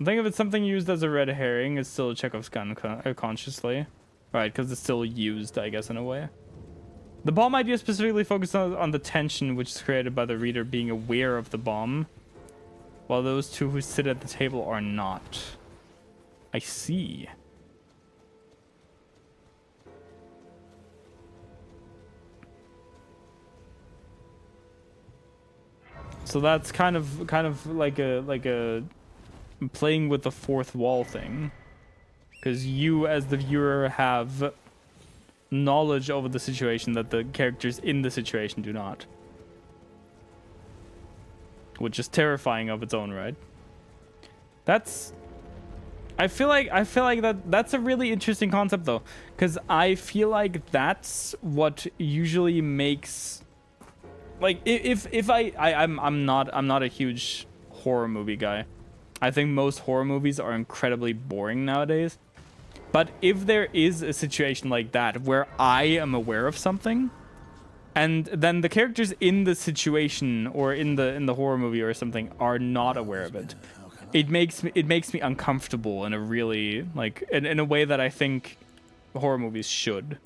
I think if it's something used as a red herring, it's still a Chekhov's gun consciously. Right, because it's still used, I guess, in a way. The bomb idea specifically focuses on the tension which is created by the reader being aware of the bomb, while those two who sit at the table are not. I see. So that's kind of like a playing with the fourth wall thing. Because you, as the viewer, have knowledge over the situation that the characters in the situation do not. Which is terrifying of its own right. I feel like that's a really interesting concept, though. Because I feel like that's what usually makes... Like, I'm not a huge horror movie guy. I think most horror movies are incredibly boring nowadays. But if there is a situation like that where I am aware of something, and then the characters in the situation or in the horror movie or something are not aware of it, it makes me uncomfortable in a really like in a way that I think horror movies should.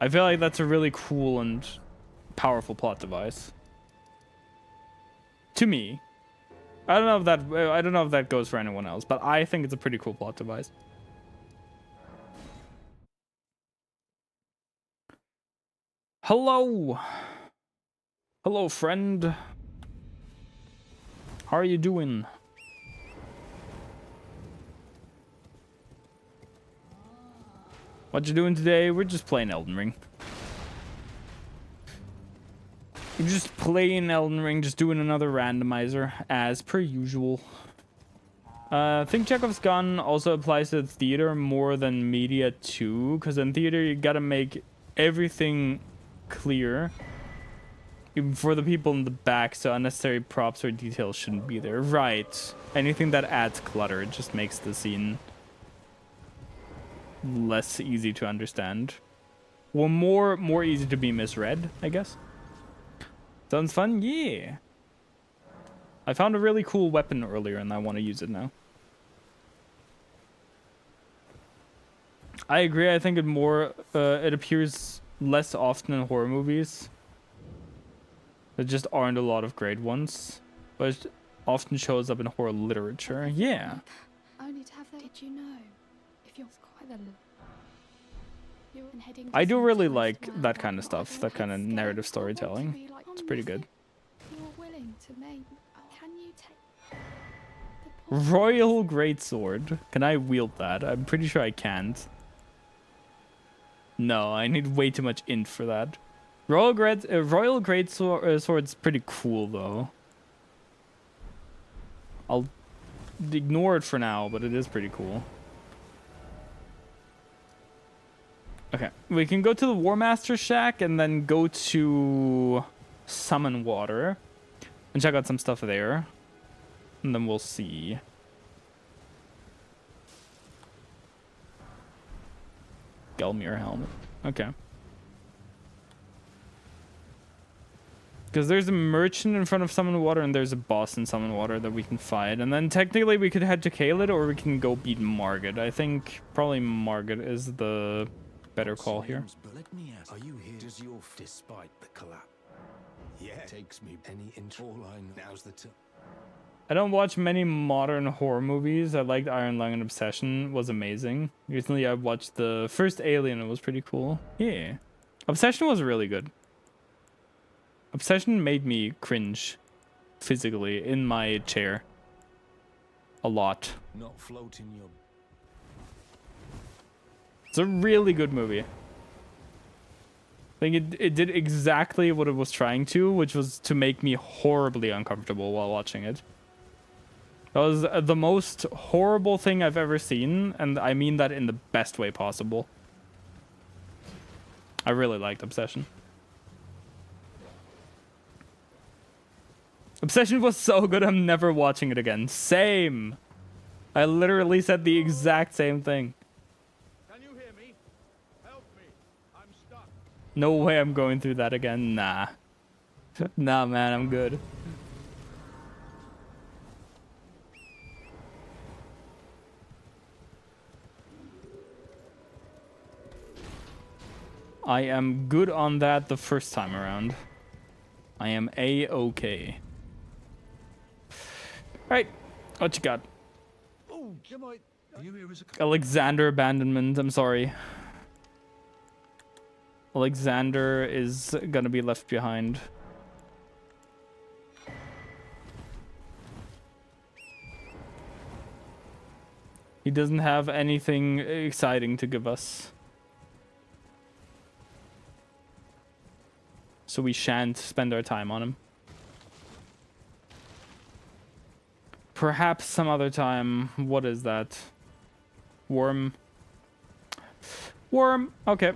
I feel like that's a really cool and powerful plot device. To me. I don't know if that goes for anyone else, but I think it's a pretty cool plot device. Hello. Hello, friend. How are you doing? What you doing today? We're just playing Elden Ring. We're just playing Elden Ring, just doing another randomizer, as per usual. I think Chekhov's gun also applies to theater more than media too, because in theater you gotta make everything clear. Even for the people in the back, so unnecessary props or details shouldn't be there. Right. Anything that adds clutter, it just makes the scene less easy to understand. Well, more easy to be misread, I guess. Sounds fun? Yeah. I found a really cool weapon earlier and I want to use it now. I agree. I think it appears less often in horror movies. There just aren't a lot of great ones, but it often shows up in horror literature. Yeah. Only to have that. Did you know? If you're quite the I do really like that kind of stuff, that kind of narrative storytelling. It's pretty good. You're willing to make. Can you take Royal Greatsword. Can I wield that? I'm pretty sure I can't. No, I need way too much int for that. Royal Greatsword's pretty cool though. I'll ignore it for now, but it is pretty cool. Okay, we can go to the War Master Shack and then go to Summon Water and check out some stuff there. And then we'll see. Gelmir helmet. Okay. Because there's a merchant in front of Summon Water and there's a boss in Summon Water that we can fight. And then technically we could head to Caelid or we can go beat Margit. I think probably Margit is the better call here. But let me ask, are you here? Does your despite the collapse? Yeah, it takes me any intro. All I know now's the time. I don't watch many modern horror movies. I liked Iron Lung and Obsession was amazing. Recently I watched the first Alien. It was pretty cool. Yeah. Obsession was really good. Obsession made me cringe physically in my chair. A lot. Not floating your... It's a really good movie. I think it did exactly what it was trying to, which was to make me horribly uncomfortable while watching it. That was the most horrible thing I've ever seen, and I mean that in the best way possible. I really liked Obsession. Obsession was so good, I'm never watching it again. Same. I literally said the exact same thing. No way I'm going through that again. Nah. Nah, man, I'm good. I am good on that the first time around. I am A-okay. Alright, what you got? Oh, you here as a... Alexander Abandonment, I'm sorry. Alexander is gonna be left behind. He doesn't have anything exciting to give us. So we shan't spend our time on him. Perhaps some other time. What is that? Worm. Worm. Okay.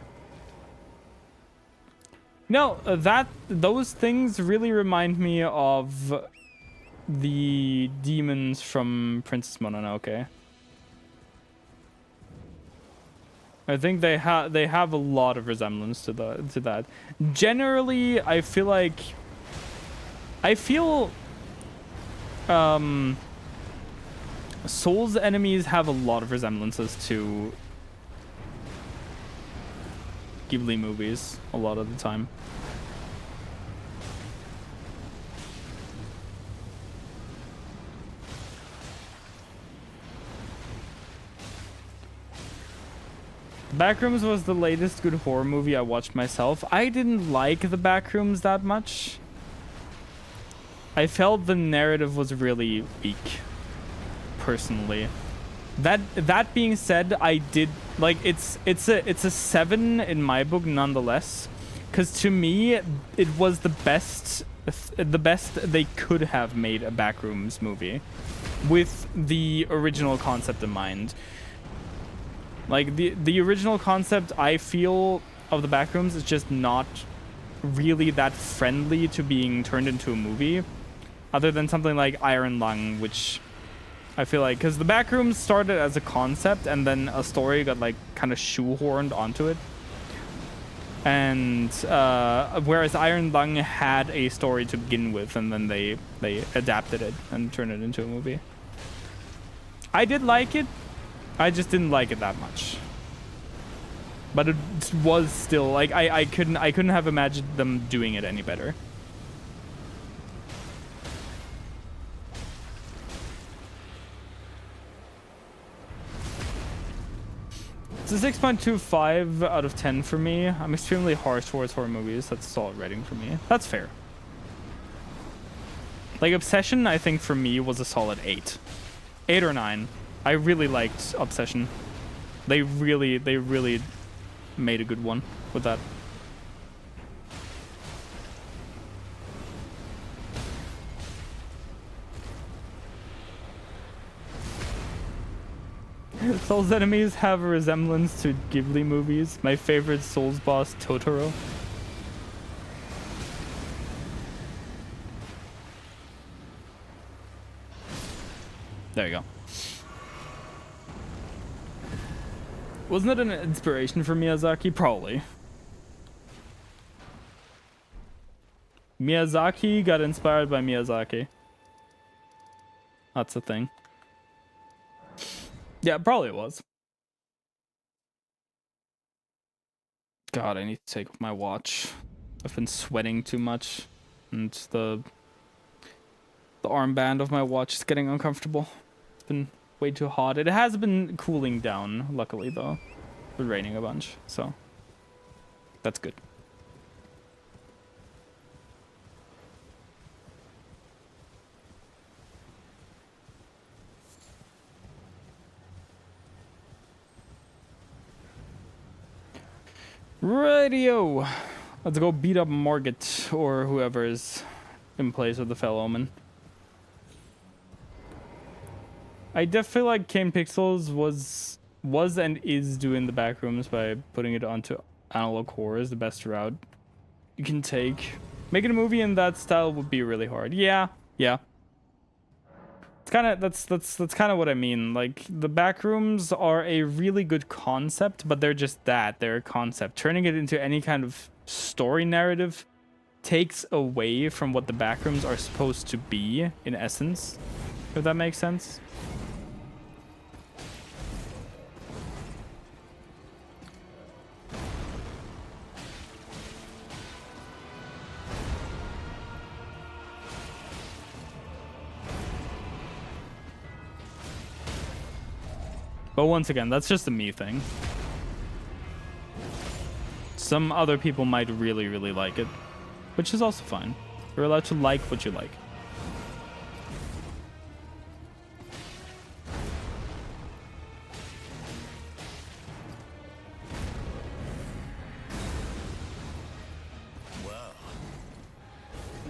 No, those things really remind me of the demons from Princess Mononoke. I think they have a lot of resemblance to that. Generally, I feel Souls enemies have a lot of resemblances to Ghibli movies a lot of the time. Backrooms was the latest good horror movie I watched myself. I didn't like the Backrooms that much. I felt the narrative was really weak, personally. That being said, I did like it's a 7 in my book nonetheless, because to me it was the best they could have made a Backrooms movie with the original concept in mind. Like the original concept, I feel, of the Backrooms is just not really that friendly to being turned into a movie, other than something like Iron Lung, which I feel like, because the Backrooms started as a concept and then a story got like kind of shoehorned onto it. And whereas Iron Lung had a story to begin with, and then they adapted it and turned it into a movie. I did like it. I just didn't like it that much. But it was still like I couldn't have imagined them doing it any better. It's a 6.25 out of 10 for me. I'm extremely harsh towards horror movies. That's a solid rating for me. That's fair. Like Obsession, I think for me was a solid 8. 8 or 9. I really liked Obsession. They really made a good one with that. Souls enemies have a resemblance to Ghibli movies. My favorite Souls boss, Totoro. There you go. Wasn't it an inspiration for Miyazaki? Probably. Miyazaki got inspired by Miyazaki. That's the thing. Yeah, probably it was. God, I need to take off my watch. I've been sweating too much, and the armband of my watch is getting uncomfortable. It's been way too hot. It has been cooling down, luckily, though. It's been raining a bunch, so that's good. Radio. Let's go beat up Margit or whoever is in place of the Fell Omen. I definitely feel like Kane Pixels was and is doing the Backrooms by putting it onto analog horror is the best route you can take. Making a movie in that style would be really hard. Yeah. It's kind of that's kind of what I mean. Like the Backrooms are a really good concept, but they're just that. They're a concept. Turning it into any kind of story narrative takes away from what the Backrooms are supposed to be in essence. If that makes sense. But once again, that's just a me thing. Some other people might really, really like it, which is also fine. You're allowed to like what you like. Well,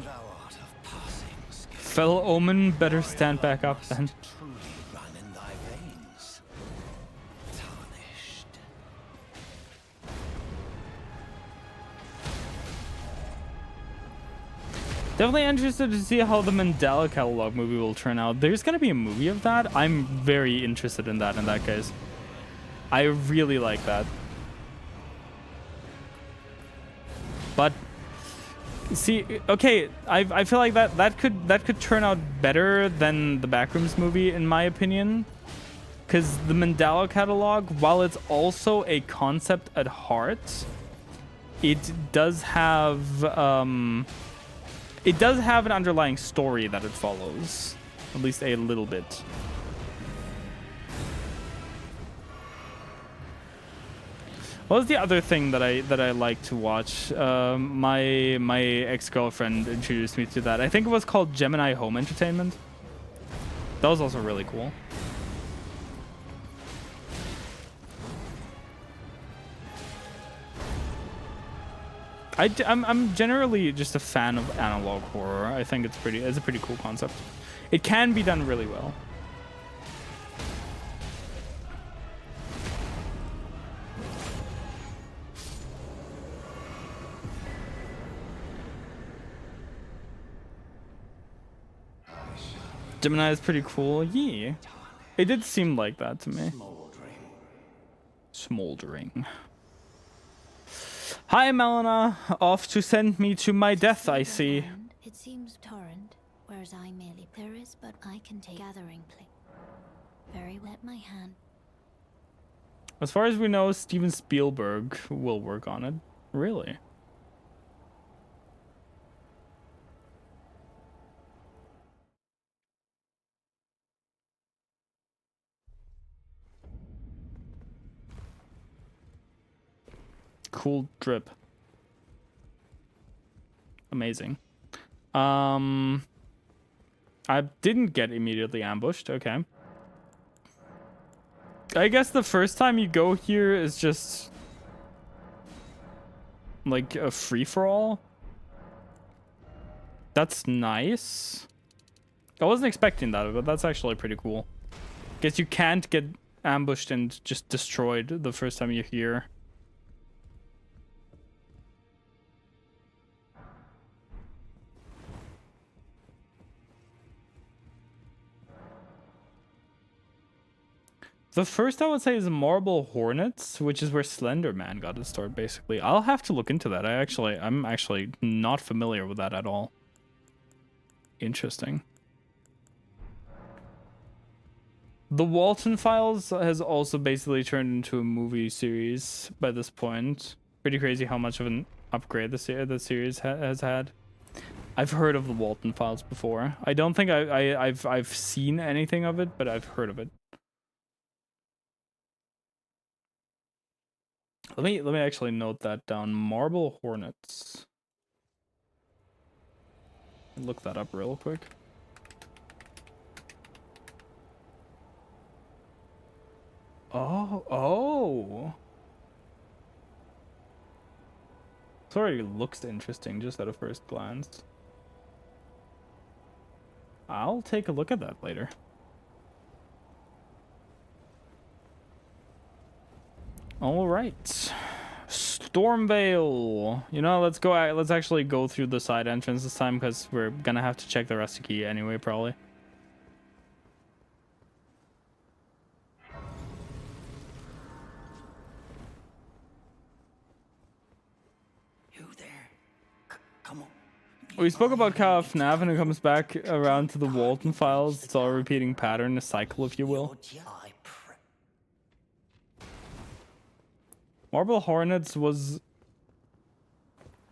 thou art of passing skill. Fellow Omen better stand back up then. Truly run in thy veins. Tarnished. Definitely interested to see how the Mandela Catalog movie will turn out. There's gonna be a movie of that. I'm very interested in that case. I really like that. But see, okay, I feel like that could turn out better than the Backrooms movie in my opinion. Cause the Mandela Catalog, while it's also a concept at heart, it does have an underlying story that it follows, at least a little bit. What was the other thing that I like to watch? My ex-girlfriend introduced me to that. I think it was called Gemini Home Entertainment. That was also really cool. I'm generally just a fan of analog horror. I think it's a pretty cool concept. It can be done really well. Gemini is pretty cool. Yeah. It did seem like that to me. Smoldering. Hi, Melina. Off to send me to my death, I see. It seems torrent, whereas I merely there is, but I can take gathering plate. Very well, my hand. As far as we know, Steven Spielberg will work on it. Really? Cool drip. Amazing. I didn't get immediately ambushed. Okay. I guess the first time you go here is just like a free-for-all. That's nice. I wasn't expecting that, but that's actually pretty cool. Guess you can't get ambushed and just destroyed the first time you're here. The first I would say is Marble Hornets, which is where Slender Man got his start, basically. I'll have to look into that. I'm actually not familiar with that at all. Interesting. The Walton Files has also basically turned into a movie series by this point. Pretty crazy how much of an upgrade the series has had. I've heard of the Walton Files before. I don't think I've seen anything of it, but I've heard of it. Let me actually note that down. Marble Hornets. Look that up real quick. Oh. This already looks interesting just at a first glance. I'll take a look at that later. All right, Stormvale. You know, let's go. Let's actually go through the side entrance this time because we're gonna have to check the rusty key anyway, probably. You there? Come on. We spoke about Kyle FNAF, and it comes back around to the Walton Files. It's all a repeating pattern, a cycle, if you will. Marble Hornets was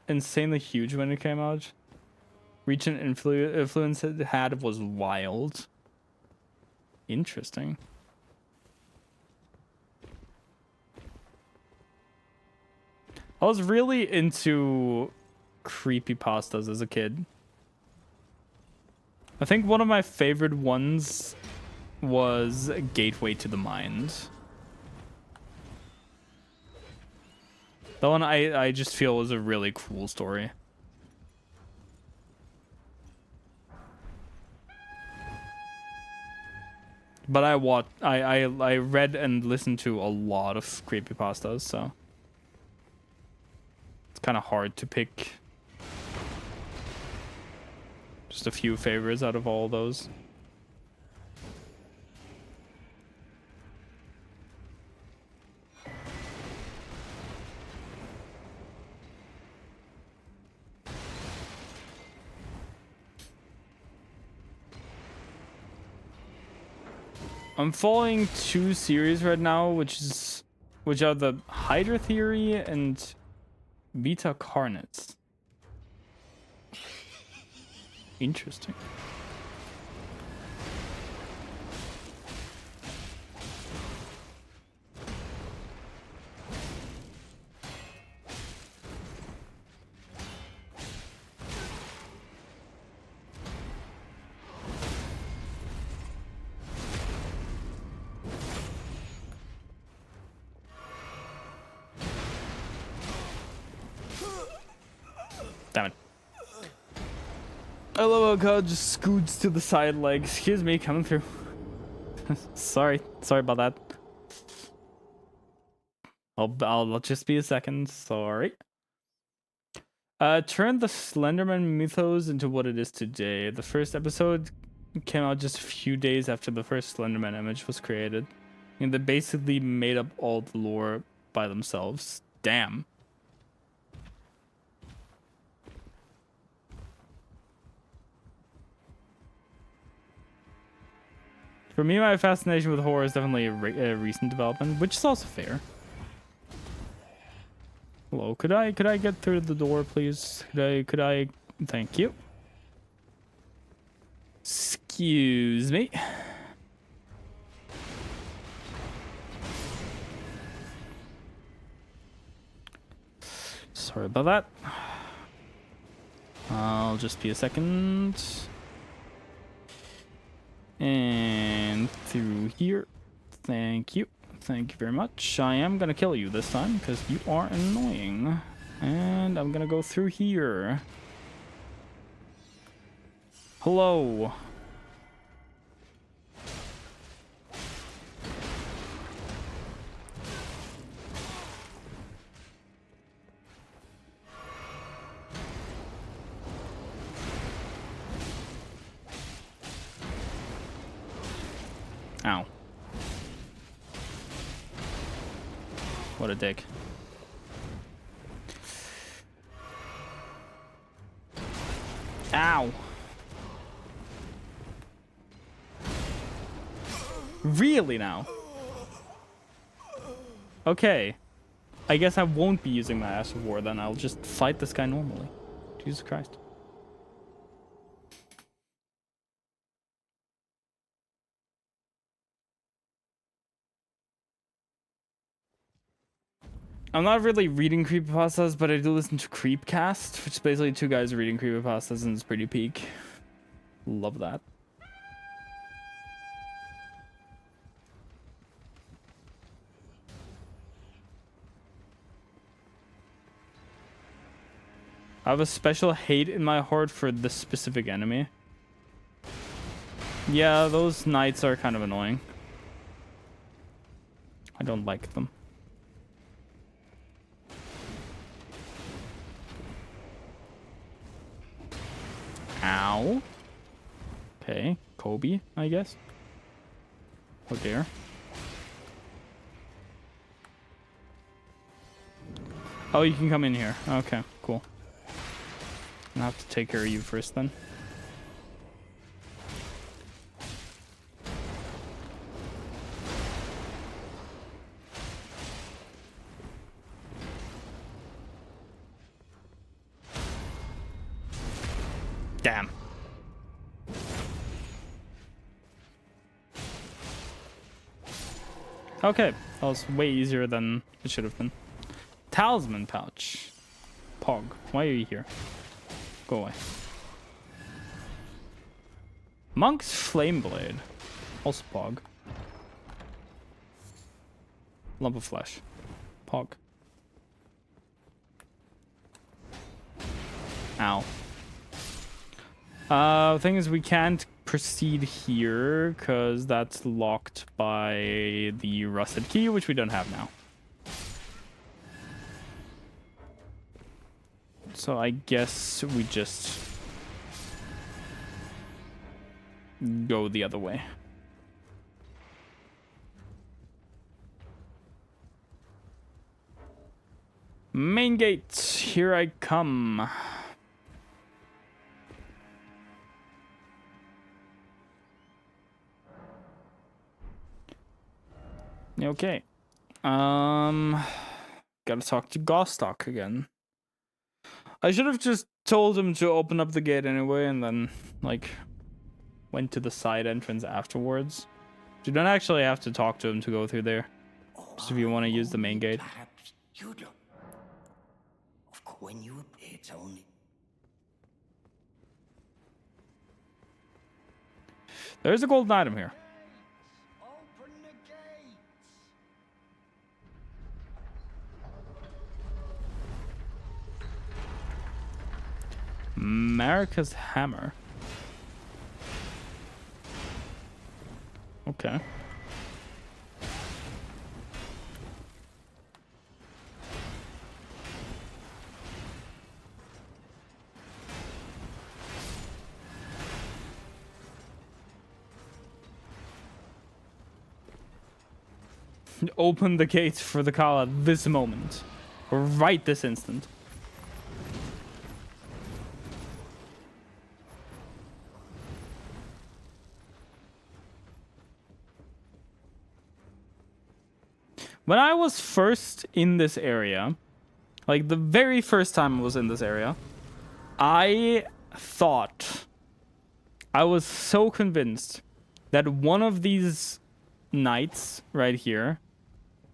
insanely huge when it came out. Reach and influence it had was wild. Interesting. I was really into creepypastas as a kid. I think one of my favorite ones was Gateway to the Mind. That one I just feel was a really cool story. But I read and listened to a lot of creepypastas, so it's kind of hard to pick just a few favorites out of all those. I'm following two series right now, which are the Hydra Theory and Vita Carnets. Interesting. Damn it. I love how God just scoots to the side like, excuse me, coming through. Sorry about that. I'll just be a second, sorry. Turn the Slenderman mythos into what it is today. The first episode came out just a few days after the first Slenderman image was created. And they basically made up all the lore by themselves. Damn. For me, my fascination with horror is definitely a recent development, which is also fair. Hello, could I get through the door, please? Could I? Thank you. Excuse me. Sorry about that. I'll just be a second. And through here. Thank you. Thank you very much. I am gonna kill you this time because you are annoying. And I'm gonna go through here. Hello. Ow. What a dick. Ow. Really now? Okay. I guess I won't be using my Ash of War then. I'll just fight this guy normally. Jesus Christ. I'm not really reading creepypastas, but I do listen to Creepcast, which is basically two guys reading creepypastas, and it's pretty peak. Love that. I have a special hate in my heart for this specific enemy. Yeah, those knights are kind of annoying. I don't like them. Ow. Okay, Kobe, I guess. Oh dear. Oh, you can come in here. Okay, cool. I'll have to take care of you first then. Damn. Okay, that was way easier than it should have been. Talisman pouch. Pog, why are you here? Go away. Monk's Flame Blade. Also Pog. Lump of flesh. Pog. Ow. Thing is, we can't proceed here because that's locked by the rusted key, which we don't have now. So I guess we just go the other way. Main gate, here I come. Okay. Gotta talk to Gostock again. I should have just told him to open up the gate anyway, and then, like, went to the side entrance afterwards. You don't actually have to talk to him to go through there. Just if you want to use the main gate. Perhaps you'd look. Of course, when you it's only. There's a golden item here. Open the gates. Marika's hammer. Okay. Open the gates for the Kala this moment. Right this instant. When I was first in this area, like the very first time I was in this area, I thought, I was so convinced that one of these knights right here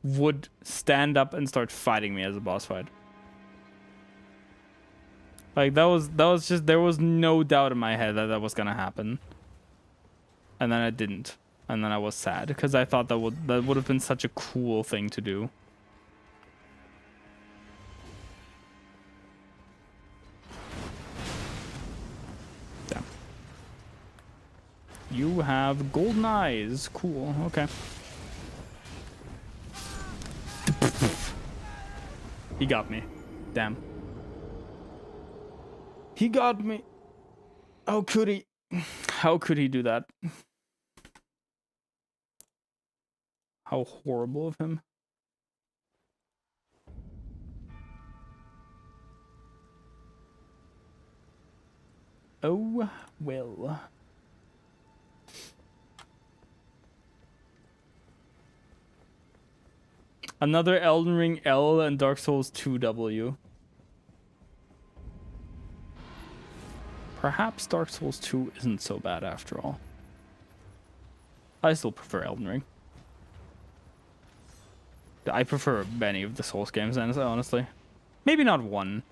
would stand up and start fighting me as a boss fight. Like that was just, there was no doubt in my head that that was gonna happen. And then it didn't. And then I was sad because I thought that would have been such a cool thing to do. Damn. You have golden eyes. Cool. Okay. He got me. Damn. He got me. How could he? How could he do that? How horrible of him. Oh, well. Another Elden Ring L and Dark Souls 2 W. Perhaps Dark Souls 2 isn't so bad after all. I still prefer Elden Ring. I prefer many of the Souls games, honestly. Maybe not one.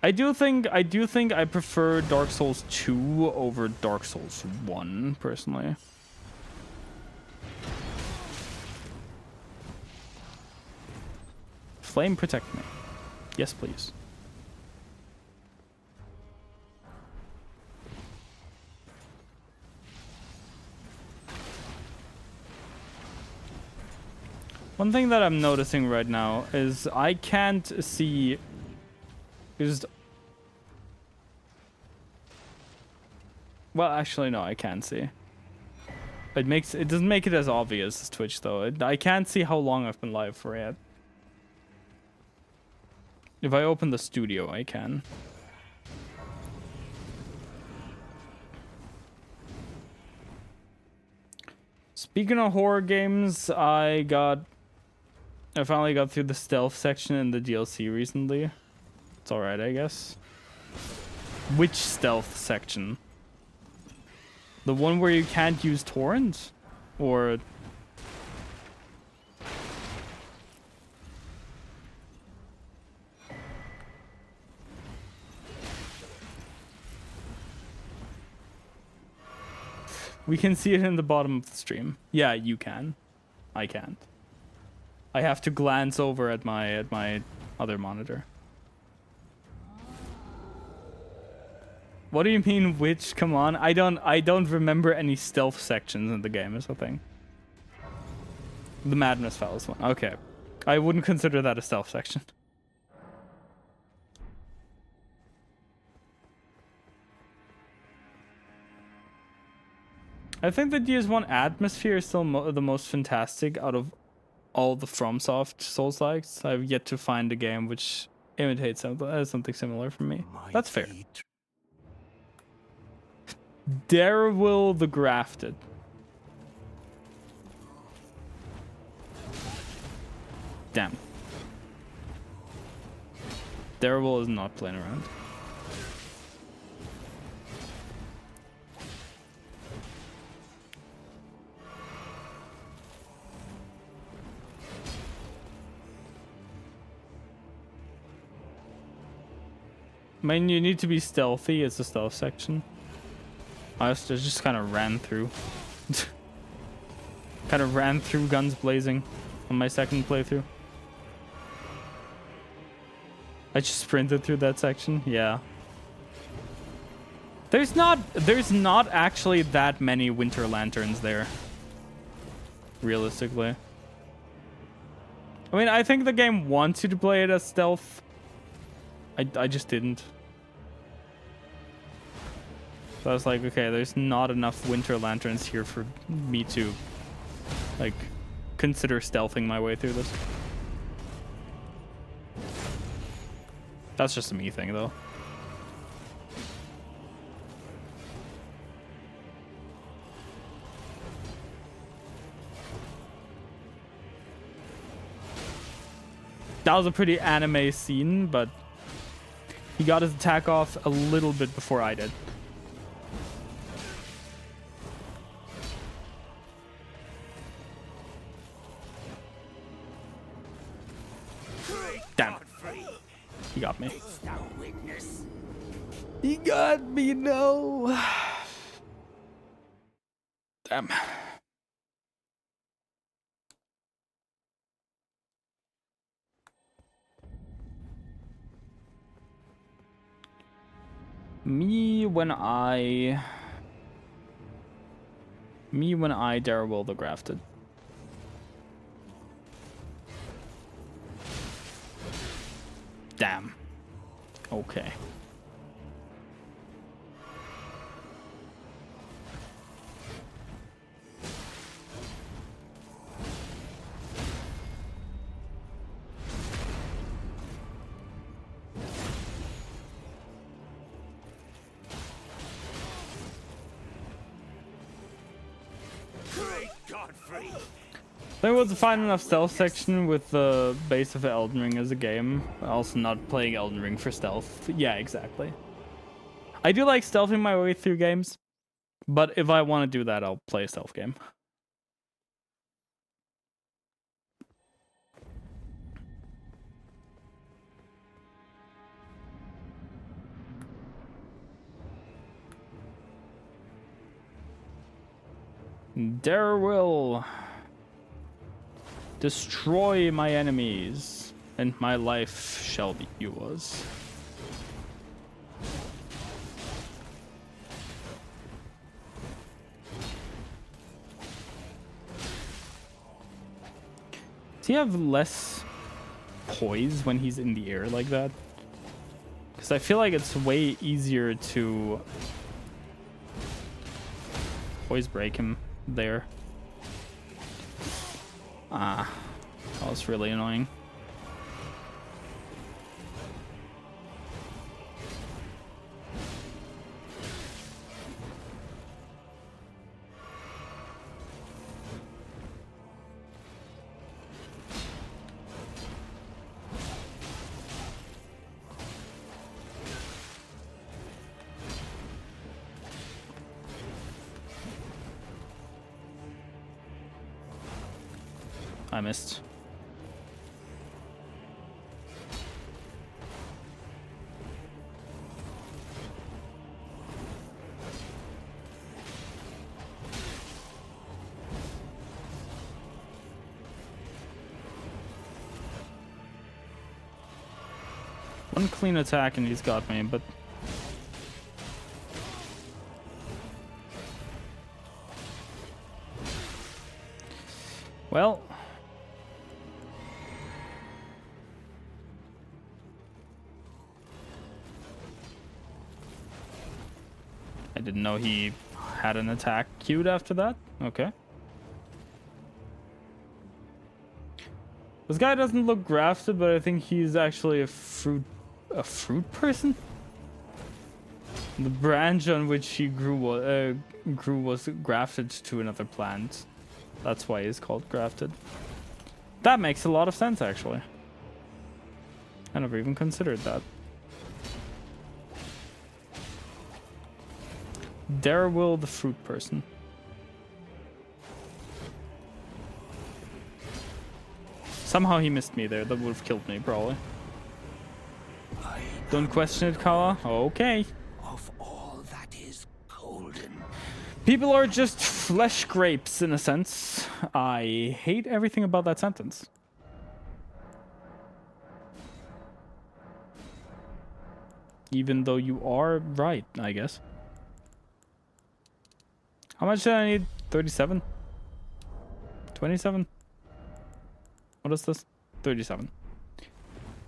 I do think I prefer Dark Souls 2 over Dark Souls 1, personally. Flame, protect me. Yes, please. One thing that I'm noticing right now is I can't see just, well, actually no, I can see. It doesn't make it as obvious as Twitch though. I can't see how long I've been live for yet. If I open the studio, I can. Speaking of horror games, I finally got through the stealth section in the DLC recently. It's alright, I guess. Which stealth section? The one where you can't use torrent? Or... We can see it in the bottom of the stream. Yeah, you can. I can't. I have to glance over at my other monitor. What do you mean which? Come on. I don't remember any stealth sections in the game or something. The Madness Fellows one. Okay. I wouldn't consider that a stealth section. I think the DS1 atmosphere is still the most fantastic out of all the FromSoft Souls-likes. I've yet to find a game which imitates something similar from me. That's fair. Darewil the Grafted. Damn. Daryl is not playing around. I mean, you need to be stealthy. It's a stealth section. I just kind of ran through. Kind of ran through guns blazing on my second playthrough. I just sprinted through that section. Yeah. There's not actually that many winter lanterns there. Realistically. I mean, I think the game wants you to play it as stealth. I just didn't. So I was like, okay, there's not enough winter lanterns here for me to, like, consider stealthing my way through this. That's just a me thing, though. That was a pretty anime scene, but he got his attack off a little bit before I did. Damn. He got me. He got me, no. Damn. Me when I Daryl the Grafted. Damn. Okay. There was a fine enough stealth section with the base of Elden Ring as a game. Also not playing Elden Ring for stealth. Yeah, exactly. I do like stealthing my way through games, but if I want to do that, I'll play a stealth game. There will destroy my enemies, and my life shall be yours. Does he have less poise when he's in the air like that? Because I feel like it's way easier to poise break him there. Ah, that was really annoying. I missed. One clean attack and he's got me, but well, I didn't know he had an attack queued after that. Okay. This guy doesn't look grafted, but I think he's actually a fruit person. The branch on which he grew was grafted to another plant. That's why he's called grafted. That makes a lot of sense, actually. I never even considered that. Darryl the fruit person. Somehow he missed me there. That would have killed me, probably. Don't question it, Kawa. Okay. Of all that is golden. People are just flesh grapes, in a sense. I hate everything about that sentence. Even though you are right, I guess. How much did I need? 37? 27? What is this? 37.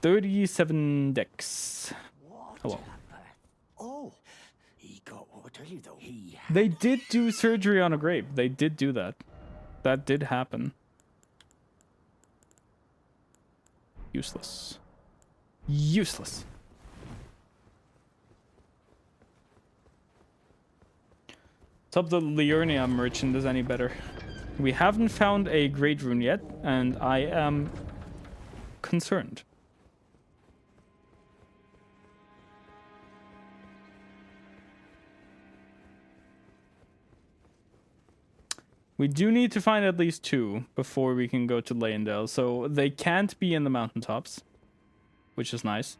37 decks. Hello. Oh, he got what early though. They did do surgery on a grape. They did do that. That did happen. Useless. Useless. Let's hope the Liurnia merchant is any better. We haven't found a great rune yet, and I am concerned. We do need to find at least 2 before we can go to Leyendale, so they can't be in the mountaintops, which is nice.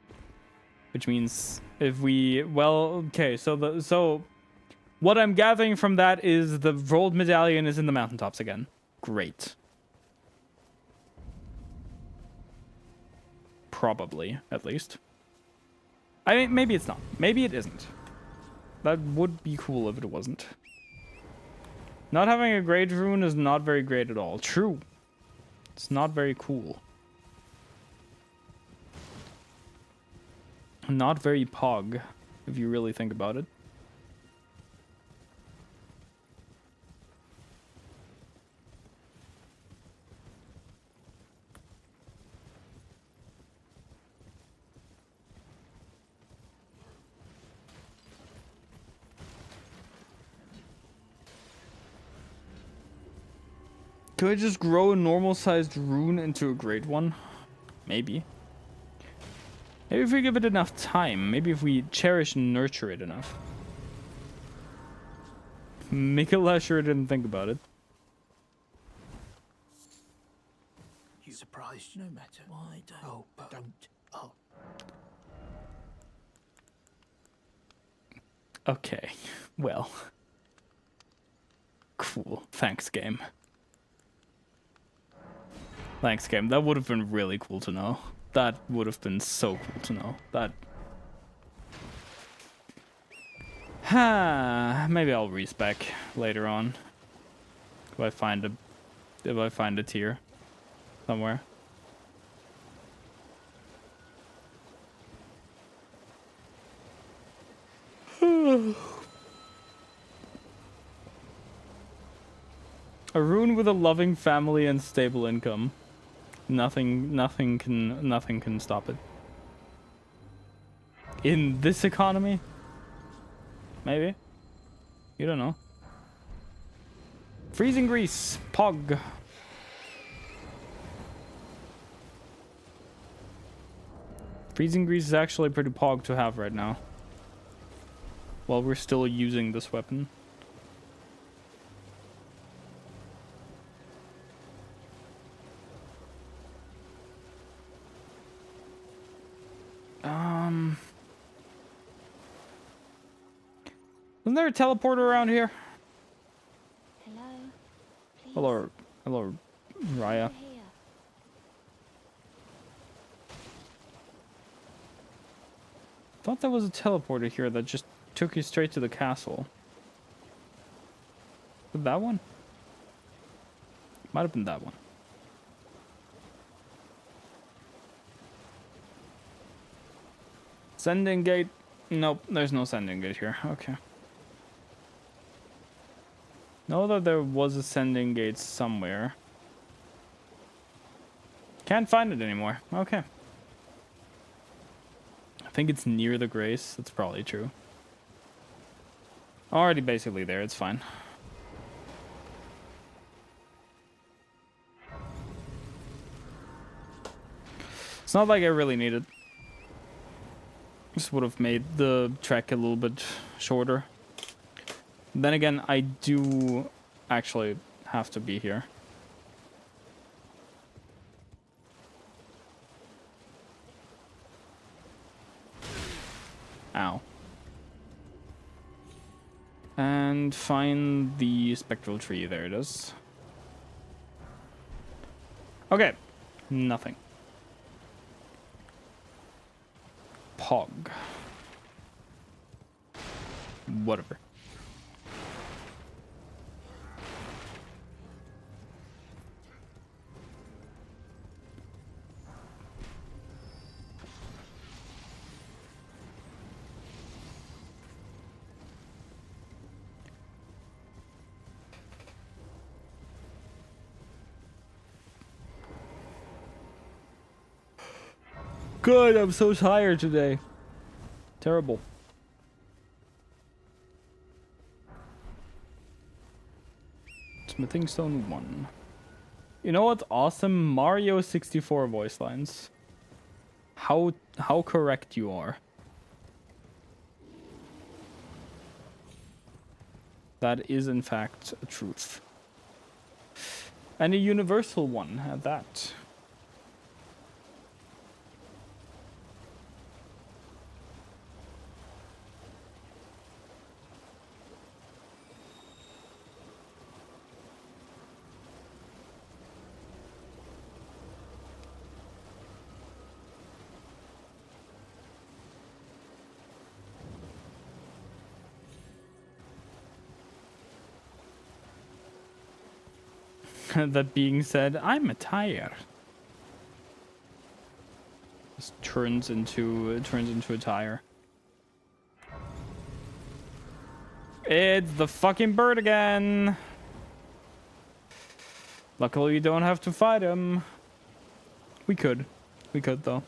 Which means if we, well, okay, so what I'm gathering from that is the rolled medallion is in the mountaintops again. Great. Probably, at least. I mean, maybe it's not. Maybe it isn't. That would be cool if it wasn't. Not having a great rune is not very great at all. True. It's not very cool. Not very pog, if you really think about it. Could I just grow a normal-sized rune into a great one? Maybe. Maybe if we give it enough time. Maybe if we cherish and nurture it enough. Mikela sure didn't think about it. You surprised no matter. Why don't? Oh, don't. Oh. Okay. Well. Cool. Thanks, game. Thanks, game. That would have been really cool to know. That would have been so cool to know. That... maybe I'll respec later on. If I find a tier somewhere. A rune with a loving family and stable income. Nothing can stop it. In this economy? Maybe. You don't know. Freezing Grease. Pog. Freezing Grease is actually pretty pog to have right now. While we're still using this weapon. Isn't there a teleporter around here? Hello? Please. Hello, Raya. Here. Thought there was a teleporter here that just took you straight to the castle. Was that one? Might have been that one. Sending gate. Nope, there's no sending gate here. Okay. Know that there was a sending gate somewhere. Can't find it anymore. Okay. I think it's near the Grace. That's probably true. Already basically there. It's fine. It's not like I really need it. This would have made the trek a little bit shorter. Then again, I do actually have to be here. Ow. And find the spectral tree. There it is. Okay. Nothing. Pog. Whatever. Good, I'm so tired today. Terrible. Smithing Stone 1. You know what's awesome? Mario 64 voice lines. How correct you are. That is in fact a truth. And a universal one at that. That being said, I'm a tire. Just turns into a tire. It's the fucking bird again. Luckily, we don't have to fight him. We could though.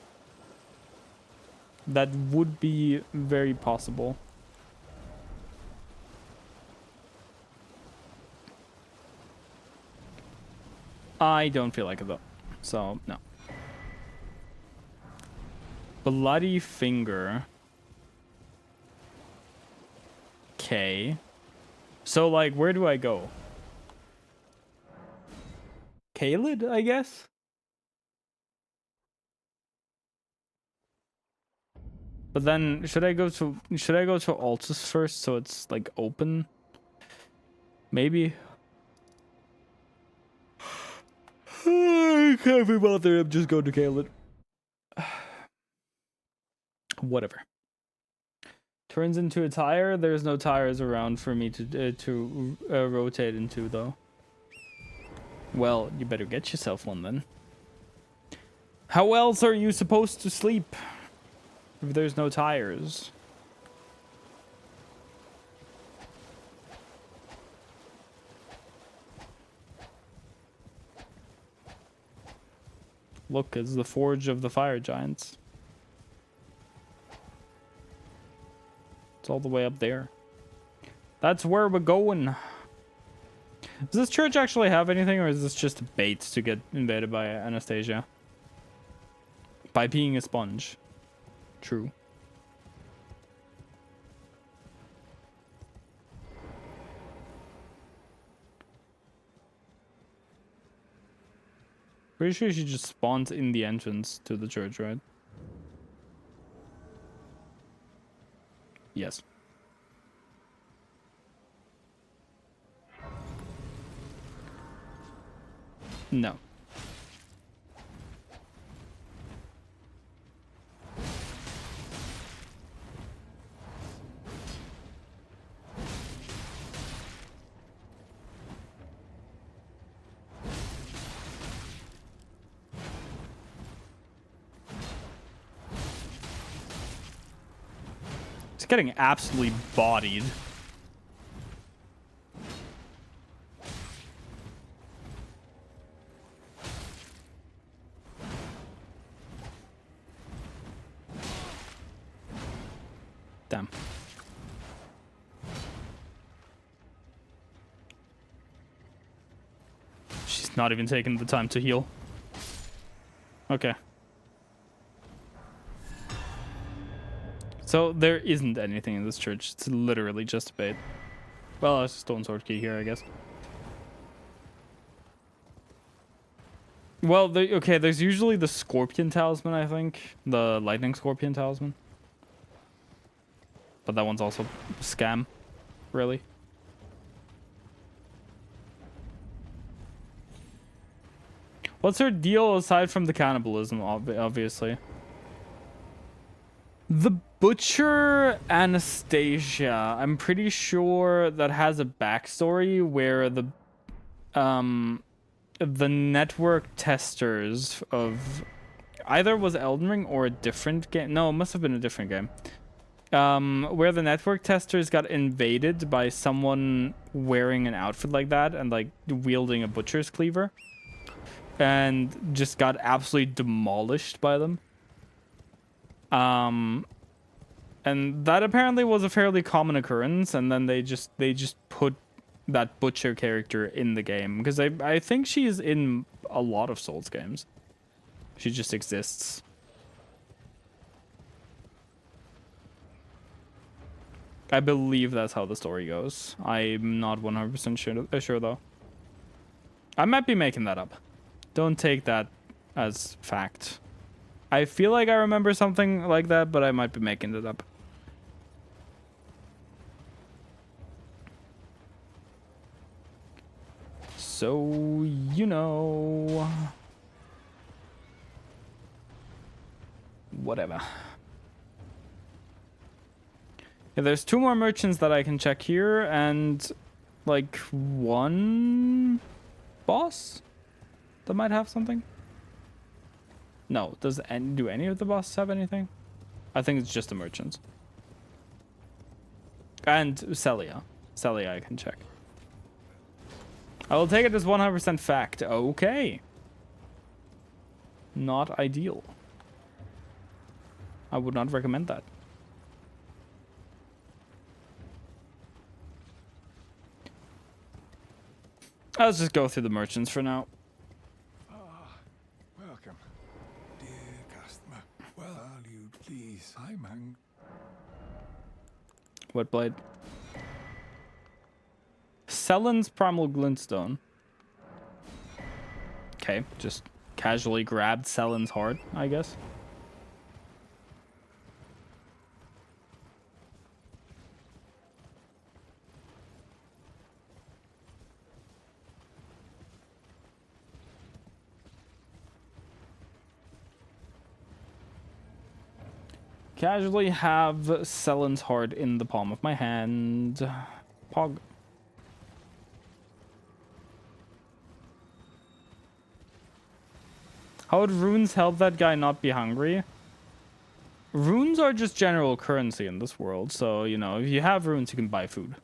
That would be very possible. I don't feel like it though, so no. Bloody finger. Okay. So like, where do I go? Caelid, I guess? But then should I go to Altus first so it's like open? Maybe. I can't be bothered. I'm just going to Caelid. Whatever. Turns into a tire. There's no tires around for me to rotate into, though. Well, you better get yourself one then. How else are you supposed to sleep if there's no tires? Look, it's the forge of the fire giants. It's all the way up there. That's where we're going. Does this church actually have anything, or is this just a bait to get invaded by Anastasia? By being a sponge. True. Pretty sure she just spawns in the entrance to the church, right? Yes. No. It's getting absolutely bodied. Damn. She's not even taking the time to heal. Okay. So there isn't anything in this church. It's literally just a bait. Well, it's a stone sword key here, I guess. Well, okay, there's usually the scorpion talisman, I think. The lightning scorpion talisman. But that one's also a scam, really. What's her deal aside from the cannibalism, obviously? The Butcher Anastasia, I'm pretty sure that has a backstory where the network testers of either was Elden Ring or a different game. No, it must have been a different game. Where the network testers got invaded by someone wearing an outfit like that and like wielding a butcher's cleaver, and just got absolutely demolished by them. And that apparently was a fairly common occurrence, and then they just put that butcher character in the game because I think she's in a lot of Souls games. She just exists. I believe that's how the story goes. I'm not 100% sure though. I might be making that up. Don't take that as fact. I feel like I remember something like that, but I might be making it up. So, you know. Whatever. Yeah, there's 2 more merchants that I can check here, and like 1 boss that might have something. No, do any of the bosses have anything? I think it's just the merchants. And Celia. Celia I can check. I will take it as 100% fact. Okay. Not ideal. I would not recommend that. Let's just go through the merchants for now. Welcome, dear customer. Well, you please. I'm hungry. Wet blade. Sellen's Primal Glintstone. Okay, just casually grabbed Sellen's heart, I guess. Casually have Sellen's heart in the palm of my hand. Pog. How would runes help that guy not be hungry? Runes are just general currency in this world, so, you know, if you have runes, you can buy food.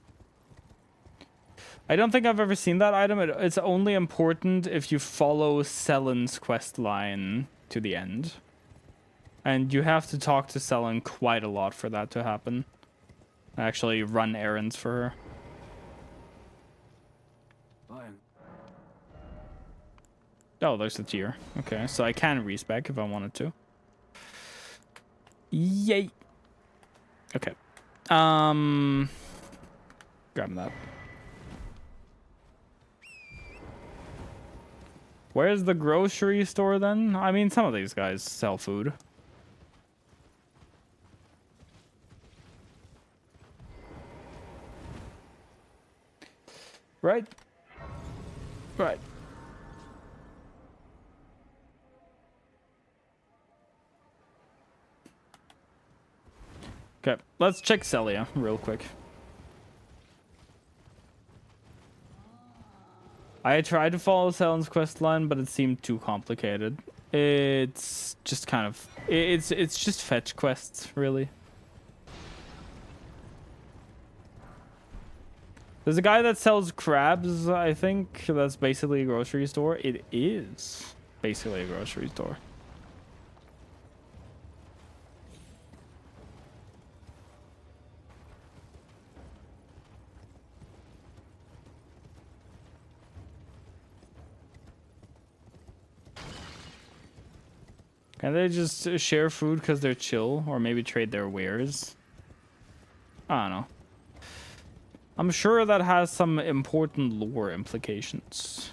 I don't think I've ever seen that item. It's only important if you follow Sellen's quest line to the end. And you have to talk to Sellen quite a lot for that to happen. Actually run errands for her. Oh, there's the tier. Okay, so I can respec if I wanted to. Yay. Okay. Grab that. Where's the grocery store then? I mean, some of these guys sell food. Right? Right. Okay, let's check Celia real quick. I tried to follow Sellen's quest line, but it seemed too complicated. It's just kind of... It's just fetch quests, really. There's a guy that sells crabs, I think. That's basically a grocery store. It is basically a grocery store. Can they just share food because they're chill? Or maybe trade their wares? I don't know. I'm sure that has some important lore implications.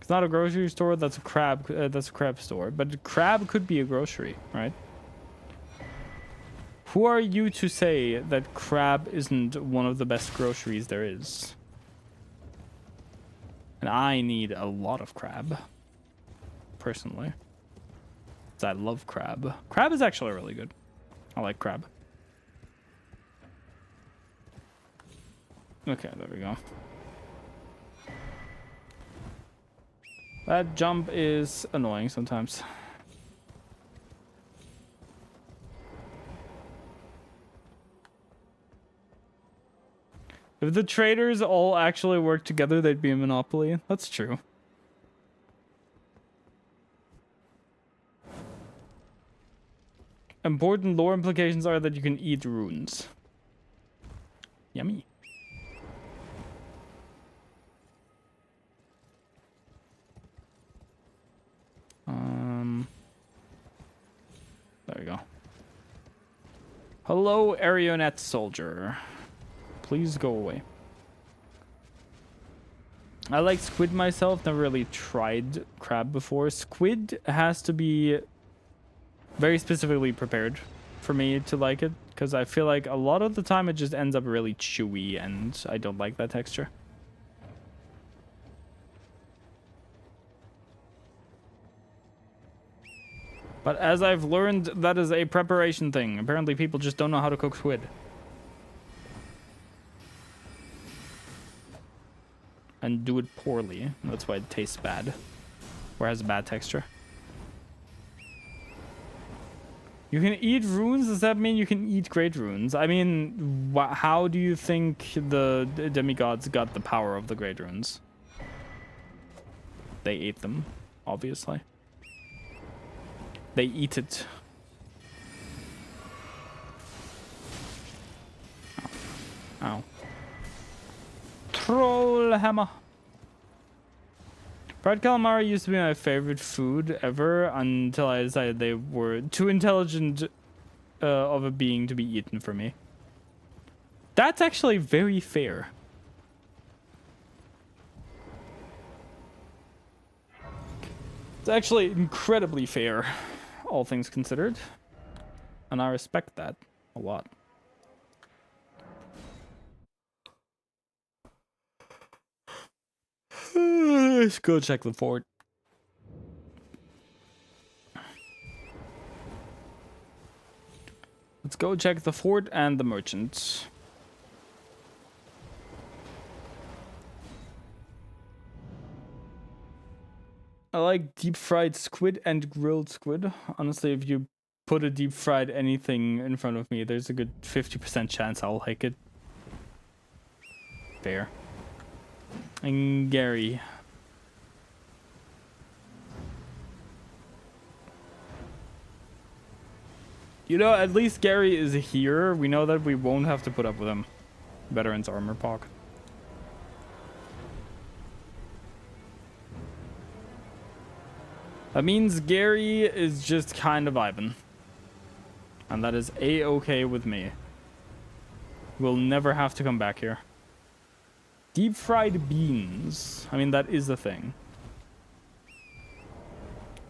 It's not a grocery store. That's a crab. That's a crab store. But crab could be a grocery, right? Who are you to say that crab isn't one of the best groceries there is? And I need a lot of crab, personally. 'Cause I love crab. Crab is actually really good. I like crab. Okay, there we go. That jump is annoying sometimes. If the traders all actually worked together, they'd be a monopoly. That's true. Important lore implications are that you can eat runes. Yummy. There we go. Hello, Arionet soldier. Please go away. I like squid myself. Never really tried crab before. Squid has to be very specifically prepared for me to like it, because I feel like a lot of the time it just ends up really chewy and I don't like that texture. But as I've learned, that is a preparation thing. Apparently people just don't know how to cook squid. And do it poorly. That's why it tastes bad. Or has a bad texture. You can eat runes? Does that mean you can eat great runes? I mean, how do you think the demigods got the power of the great runes? They ate them, obviously. They eat it. Ow. Ow. Troll hammer. Fried calamari used to be my favorite food ever until I decided they were too intelligent of a being to be eaten for me. That's actually very fair. It's actually incredibly fair, all things considered. And I respect that a lot. Let's go check the fort. Let's go check the fort and the merchants. I like deep fried squid and grilled squid. Honestly, if you put a deep fried anything in front of me, there's a good 50% chance I'll like it. Fair. And Gary. You know, at least Gary is here. We know that we won't have to put up with him. Veteran's armor pock. That means Gary is just kind of vibing. And that is a-okay with me. We'll never have to come back here. Deep fried beans. I mean, that is a thing.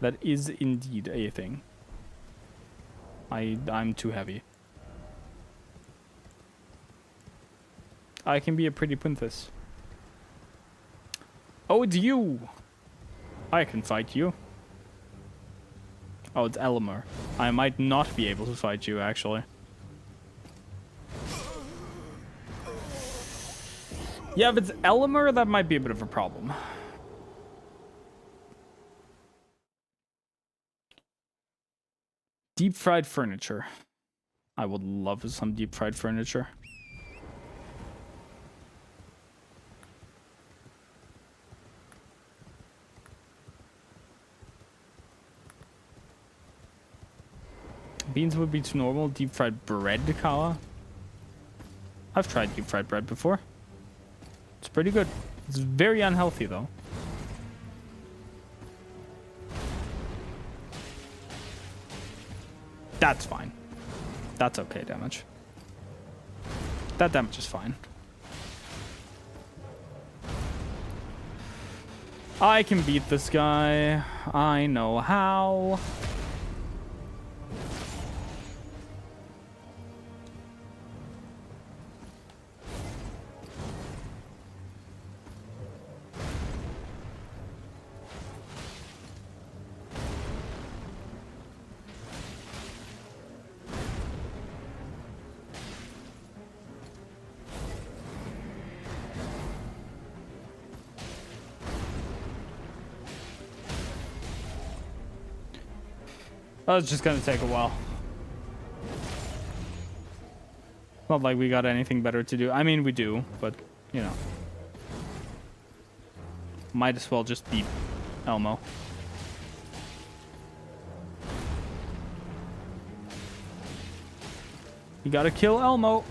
That is indeed a thing. I'm too heavy. I can be a pretty princess. Oh, it's you! I can fight you. Oh, it's Elmer. I might not be able to fight you, actually. Yeah, if it's Elmer, that might be a bit of a problem. Deep fried furniture. I would love some deep fried furniture. Beans would be too normal. Deep fried bread, Kawa. I've tried deep fried bread before. It's pretty good. It's very unhealthy, though. That's fine. That's okay damage. That damage is fine. I can beat this guy. I know how. Oh, it's just gonna take a while. Not like we got anything better to do. I mean, we do, but, you know. Might as well just beat Elmo. You gotta kill Elmo.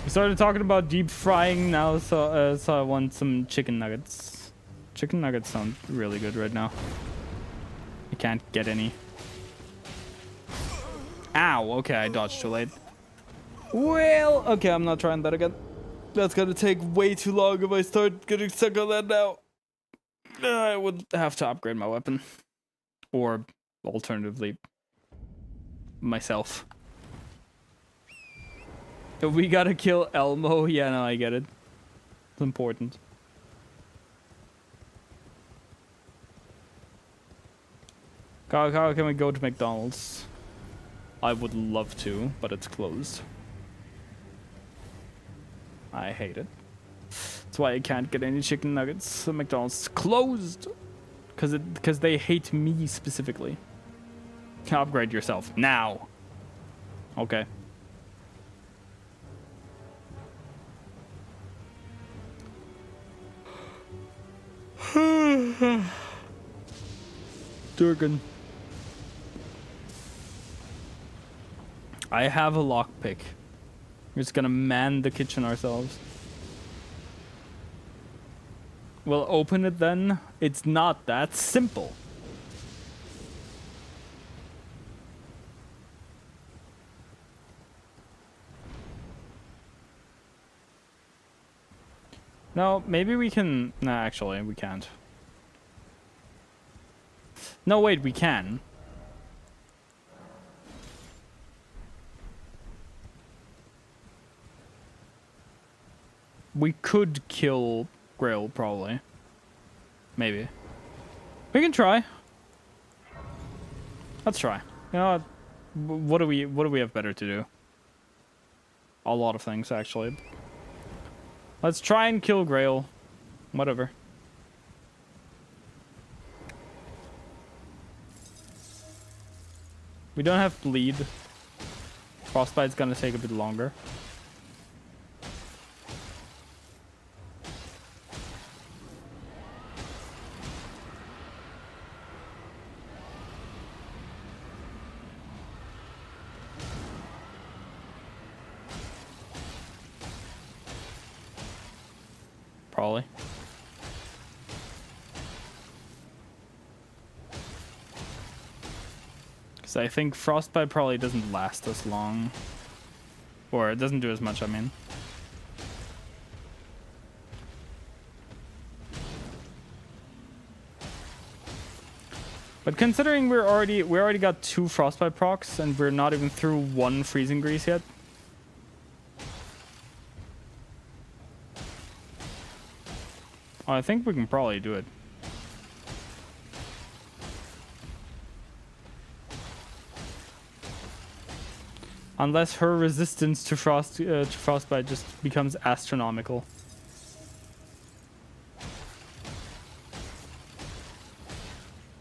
Started talking about deep frying now, so I want some chicken nuggets. Chicken nuggets sound really good right now. I can't get any. Ow, okay, I dodged too late. Well, okay, I'm not trying that again. That's gonna take way too long if I start getting stuck on that now. I would have to upgrade my weapon. Or, alternatively, myself. We gotta kill Elmo. Yeah, no, I get it. It's important. How can we go to McDonald's? I would love to, but it's closed. I hate it. That's why I can't get any chicken nuggets. So McDonald's is closed. Because they hate me specifically. Upgrade yourself now. Okay. Durgan. I have a lockpick. We're just gonna man the kitchen ourselves. Well, open it then. It's not that simple. No, maybe we can... Nah, actually, we can't. No, wait, we can. We could kill Grail, probably. Maybe. We can try. Let's try. You know what do we have better to do? A lot of things, actually. Let's try and kill Grail. Whatever. We don't have bleed. Frostbite's gonna take a bit longer. Probably. Because I think Frostbite probably doesn't last as long. Or it doesn't do as much, I mean. But considering we already got 2 Frostbite procs and we're not even through 1 Freezing Grease yet. I think we can probably do it. Unless her resistance to frostbite just becomes astronomical.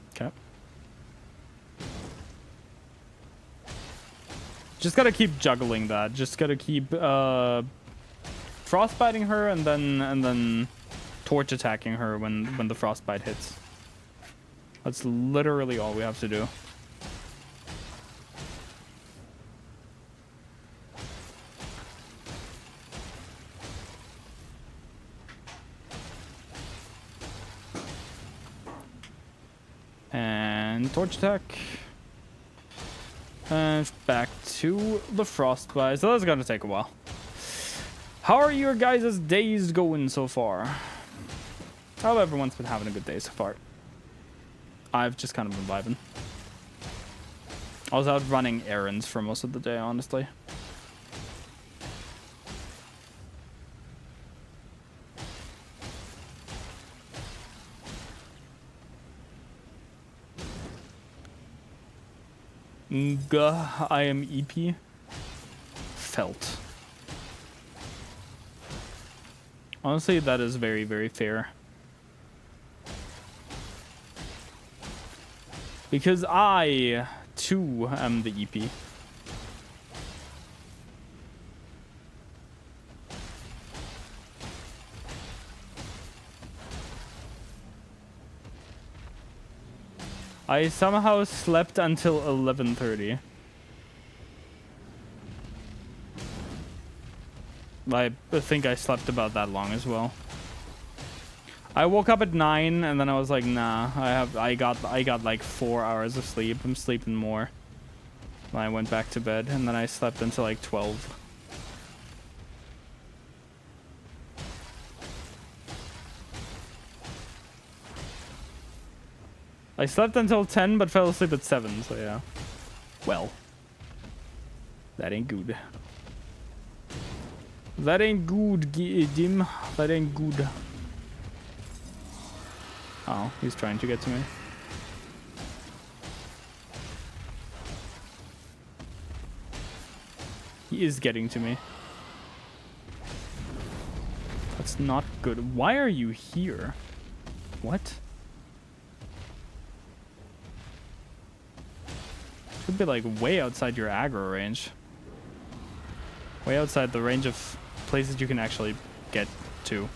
Okay. Just gotta keep juggling that. Just gotta keep frostbiting her and then torch attacking her when the frostbite hits. That's literally all we have to do. And torch attack. And back to the frostbite. So that's gonna take a while. How are your guys' days going so far? I hope everyone's been having a good day so far. I've just kind of been vibing. I was out running errands for most of the day, honestly. Gah, I am EP. Felt. Honestly, that is very, very fair. Because I, too, am the EP. I somehow slept until 11:30. I think I slept about that long as well. I woke up at 9 and then I was like, nah, I got like 4 hours of sleep. I'm sleeping more. I went back to bed and then I slept until like 12. I slept until 10 but fell asleep at 7, so yeah. Well, that ain't good. That ain't good, Dim. That ain't good. Oh, he's trying to get to me. He is getting to me. That's not good. Why are you here? What? Should be like way outside your aggro range. Way outside the range of places you can actually get to.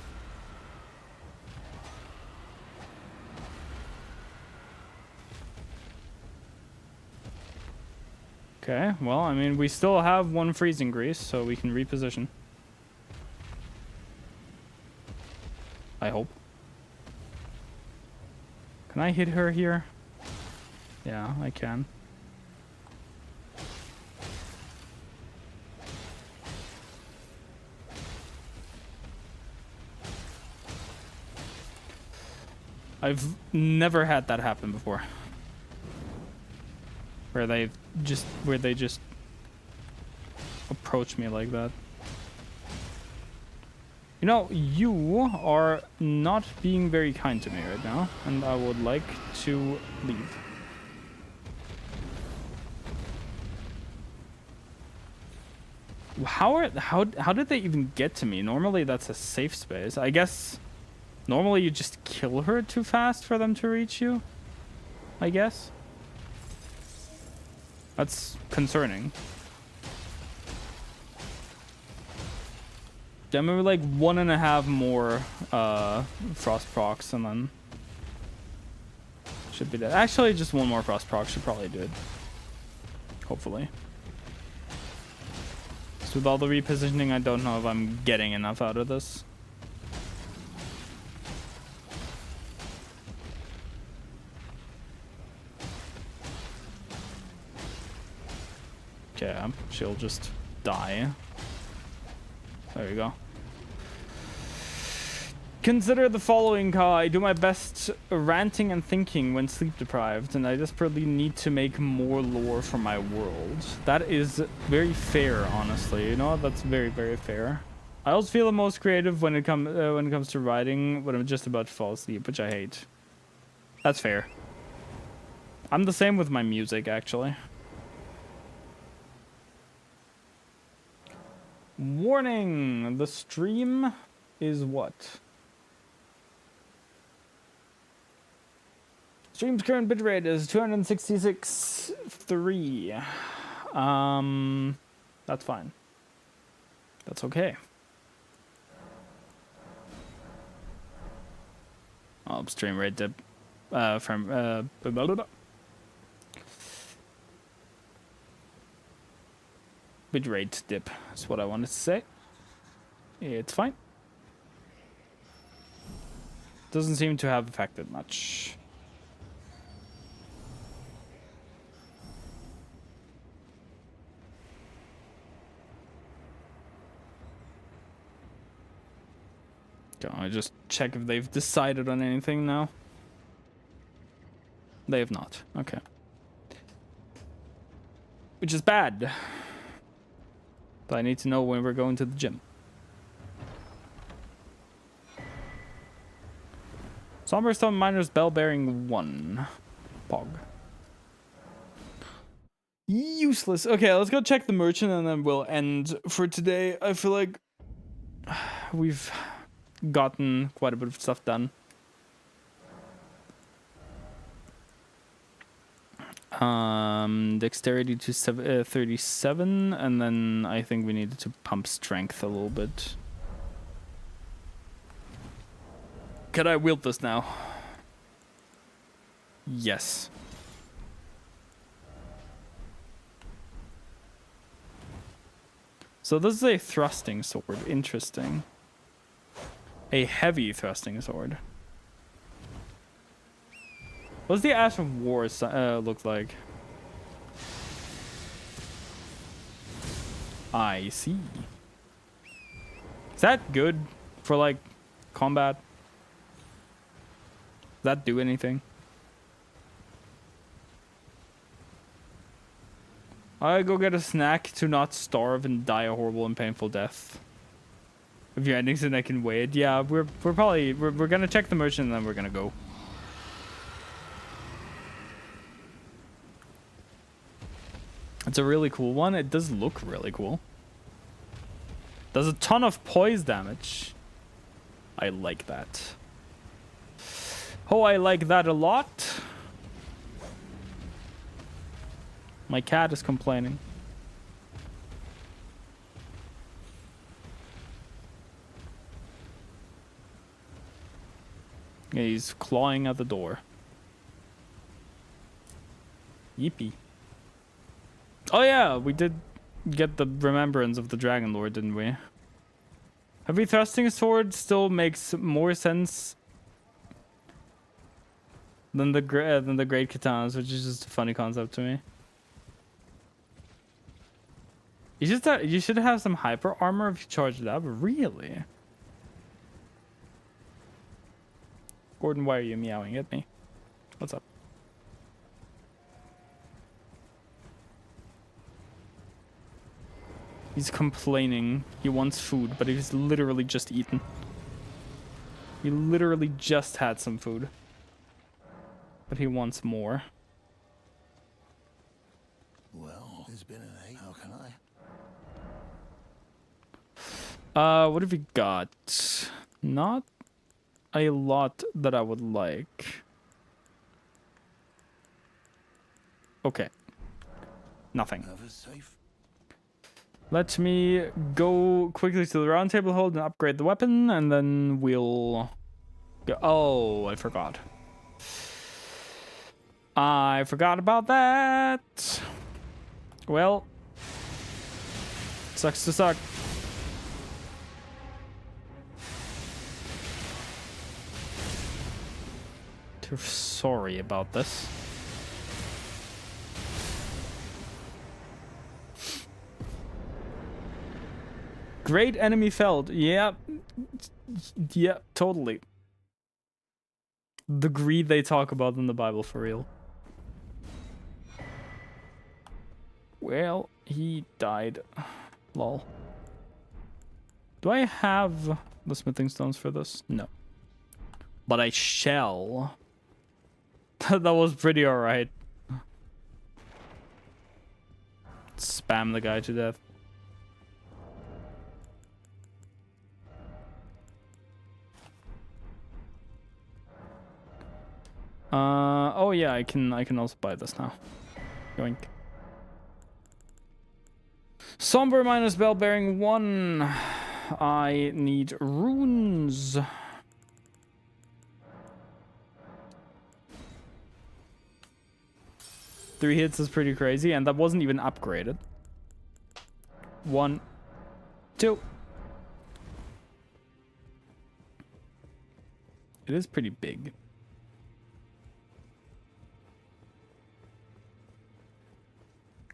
Okay, well, I mean, we still have one freezing grease, so we can reposition. I hope. Can I hit her here? Yeah, I can. I've never had that happen before. Where they just approach me like that. You know, you are not being very kind to me right now, and I would like to leave. How did they even get to me? Normally that's a safe space. I guess normally you just kill her too fast for them to reach you. I guess. That's concerning. Then maybe like 1.5 more frost procs and then should be dead. Actually, just 1 more frost proc should probably do it. Hopefully. So with all the repositioning, I don't know if I'm getting enough out of this. Okay, she'll just die. There you go. Consider the following, Ka. I do my best ranting and thinking when sleep deprived, and I desperately need to make more lore for my world. That is very fair, honestly. You know, that's very, very fair. I also feel the most creative when it comes to writing when I'm just about to fall asleep, which I hate. That's fair. I'm the same with my music, actually. Warning! The stream is what? Stream's current bitrate is 266.3. That's fine. That's okay. Oh, stream rate dip. from blah, blah, blah. Bitrate dip is what I wanted to say. It's fine. Doesn't seem to have affected much. Can I just check if they've decided on anything now? They have not. Okay. Which is bad. But I need to know when we're going to the gym. Somberstone Miners Bell Bearing 1. Pog. Useless. Okay, let's go check the merchant and then we'll end for today. I feel like we've gotten quite a bit of stuff done. Dexterity to 37, and then I think we needed to pump strength a little bit. Can I wield this now? Yes. So this is a thrusting sword. Interesting. A heavy thrusting sword. What's the Ash of War look like? I see. Is that good for like combat? Does that do anything? I go get a snack to not starve and die a horrible and painful death. If you're ending so I can wait. Yeah, we're gonna check the merchant and then we're gonna go. It's a really cool one. It does look really cool. Does a ton of poise damage. I like that. Oh, I like that a lot. My cat is complaining. Yeah, he's clawing at the door. Yippee. Oh yeah, we did get the remembrance of the Dragon Lord, didn't we? Heavy thrusting sword still makes more sense than the great katanas, which is just a funny concept to me. You should have some hyper armor if you charge it up. Really? Gordon, why are you meowing at me? What's up? He's complaining. He wants food, but he's literally just eaten. He literally just had some food. But he wants more. Well, there's been an 8. How can I? What have we got? Not a lot that I would like. Okay. Nothing. Have a safe. Let me go quickly to the round table hold and upgrade the weapon, and then we'll go. Oh, I forgot. I forgot about that. Well, sucks to suck. Sorry about this. Great enemy felled. Yeah. Yeah, totally. The greed they talk about in the Bible, for real. Well, he died. Lol. Do I have the smithing stones for this? No. But I shall. That was pretty alright. Spam the guy to death. Oh yeah, I can also buy this now. Yoink. Somber minus bell bearing 1. I need runes. 3 hits is pretty crazy, and that wasn't even upgraded. 1, 2. It is pretty big.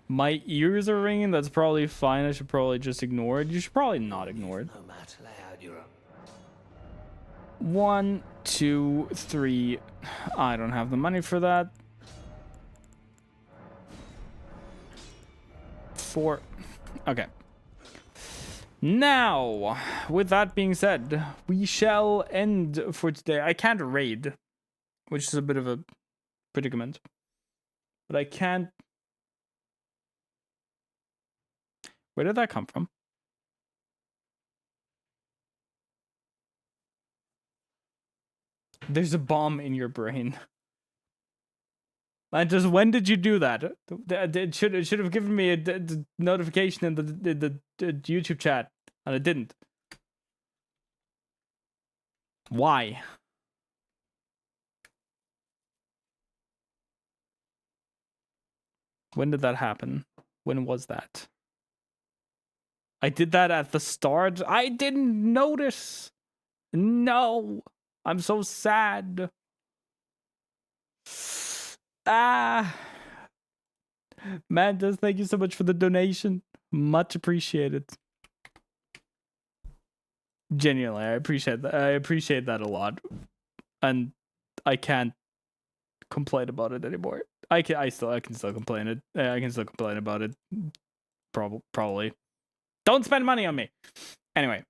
My ears are ringing. That's probably fine. I should probably just ignore it. You should probably not ignore it. No matter how you're up. 1, 2, 3. I don't have the money for that. 4. Okay. Now, with that being said, we shall end for today. I can't raid, which is a bit of a predicament. But I can't... Where did that come from? There's a bomb in your brain. And just when did you do that? It should have given me a notification in the YouTube chat, and it didn't. Why? When did that happen? When was that? I did that at the start. I didn't notice. No. I'm so sad. Ah. Mantis, thank you so much for the donation. Much appreciated. Genuinely, I appreciate that. I appreciate that a lot. And I can't complain about it anymore. I can still complain it. I can still complain about it. Probably. Don't spend money on me. Anyway,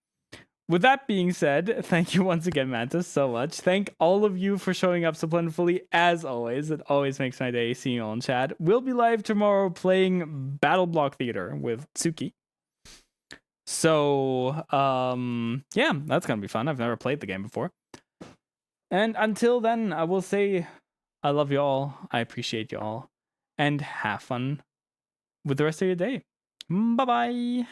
with that being said, thank you once again, Mantis, so much. Thank all of you for showing up so plentifully, as always. It always makes my day seeing you all in chat. We'll be live tomorrow playing Battle Block Theater with Tsuki. So, yeah, that's gonna be fun. I've never played the game before. And until then, I will say I love you all. I appreciate you all. And have fun with the rest of your day. Bye-bye.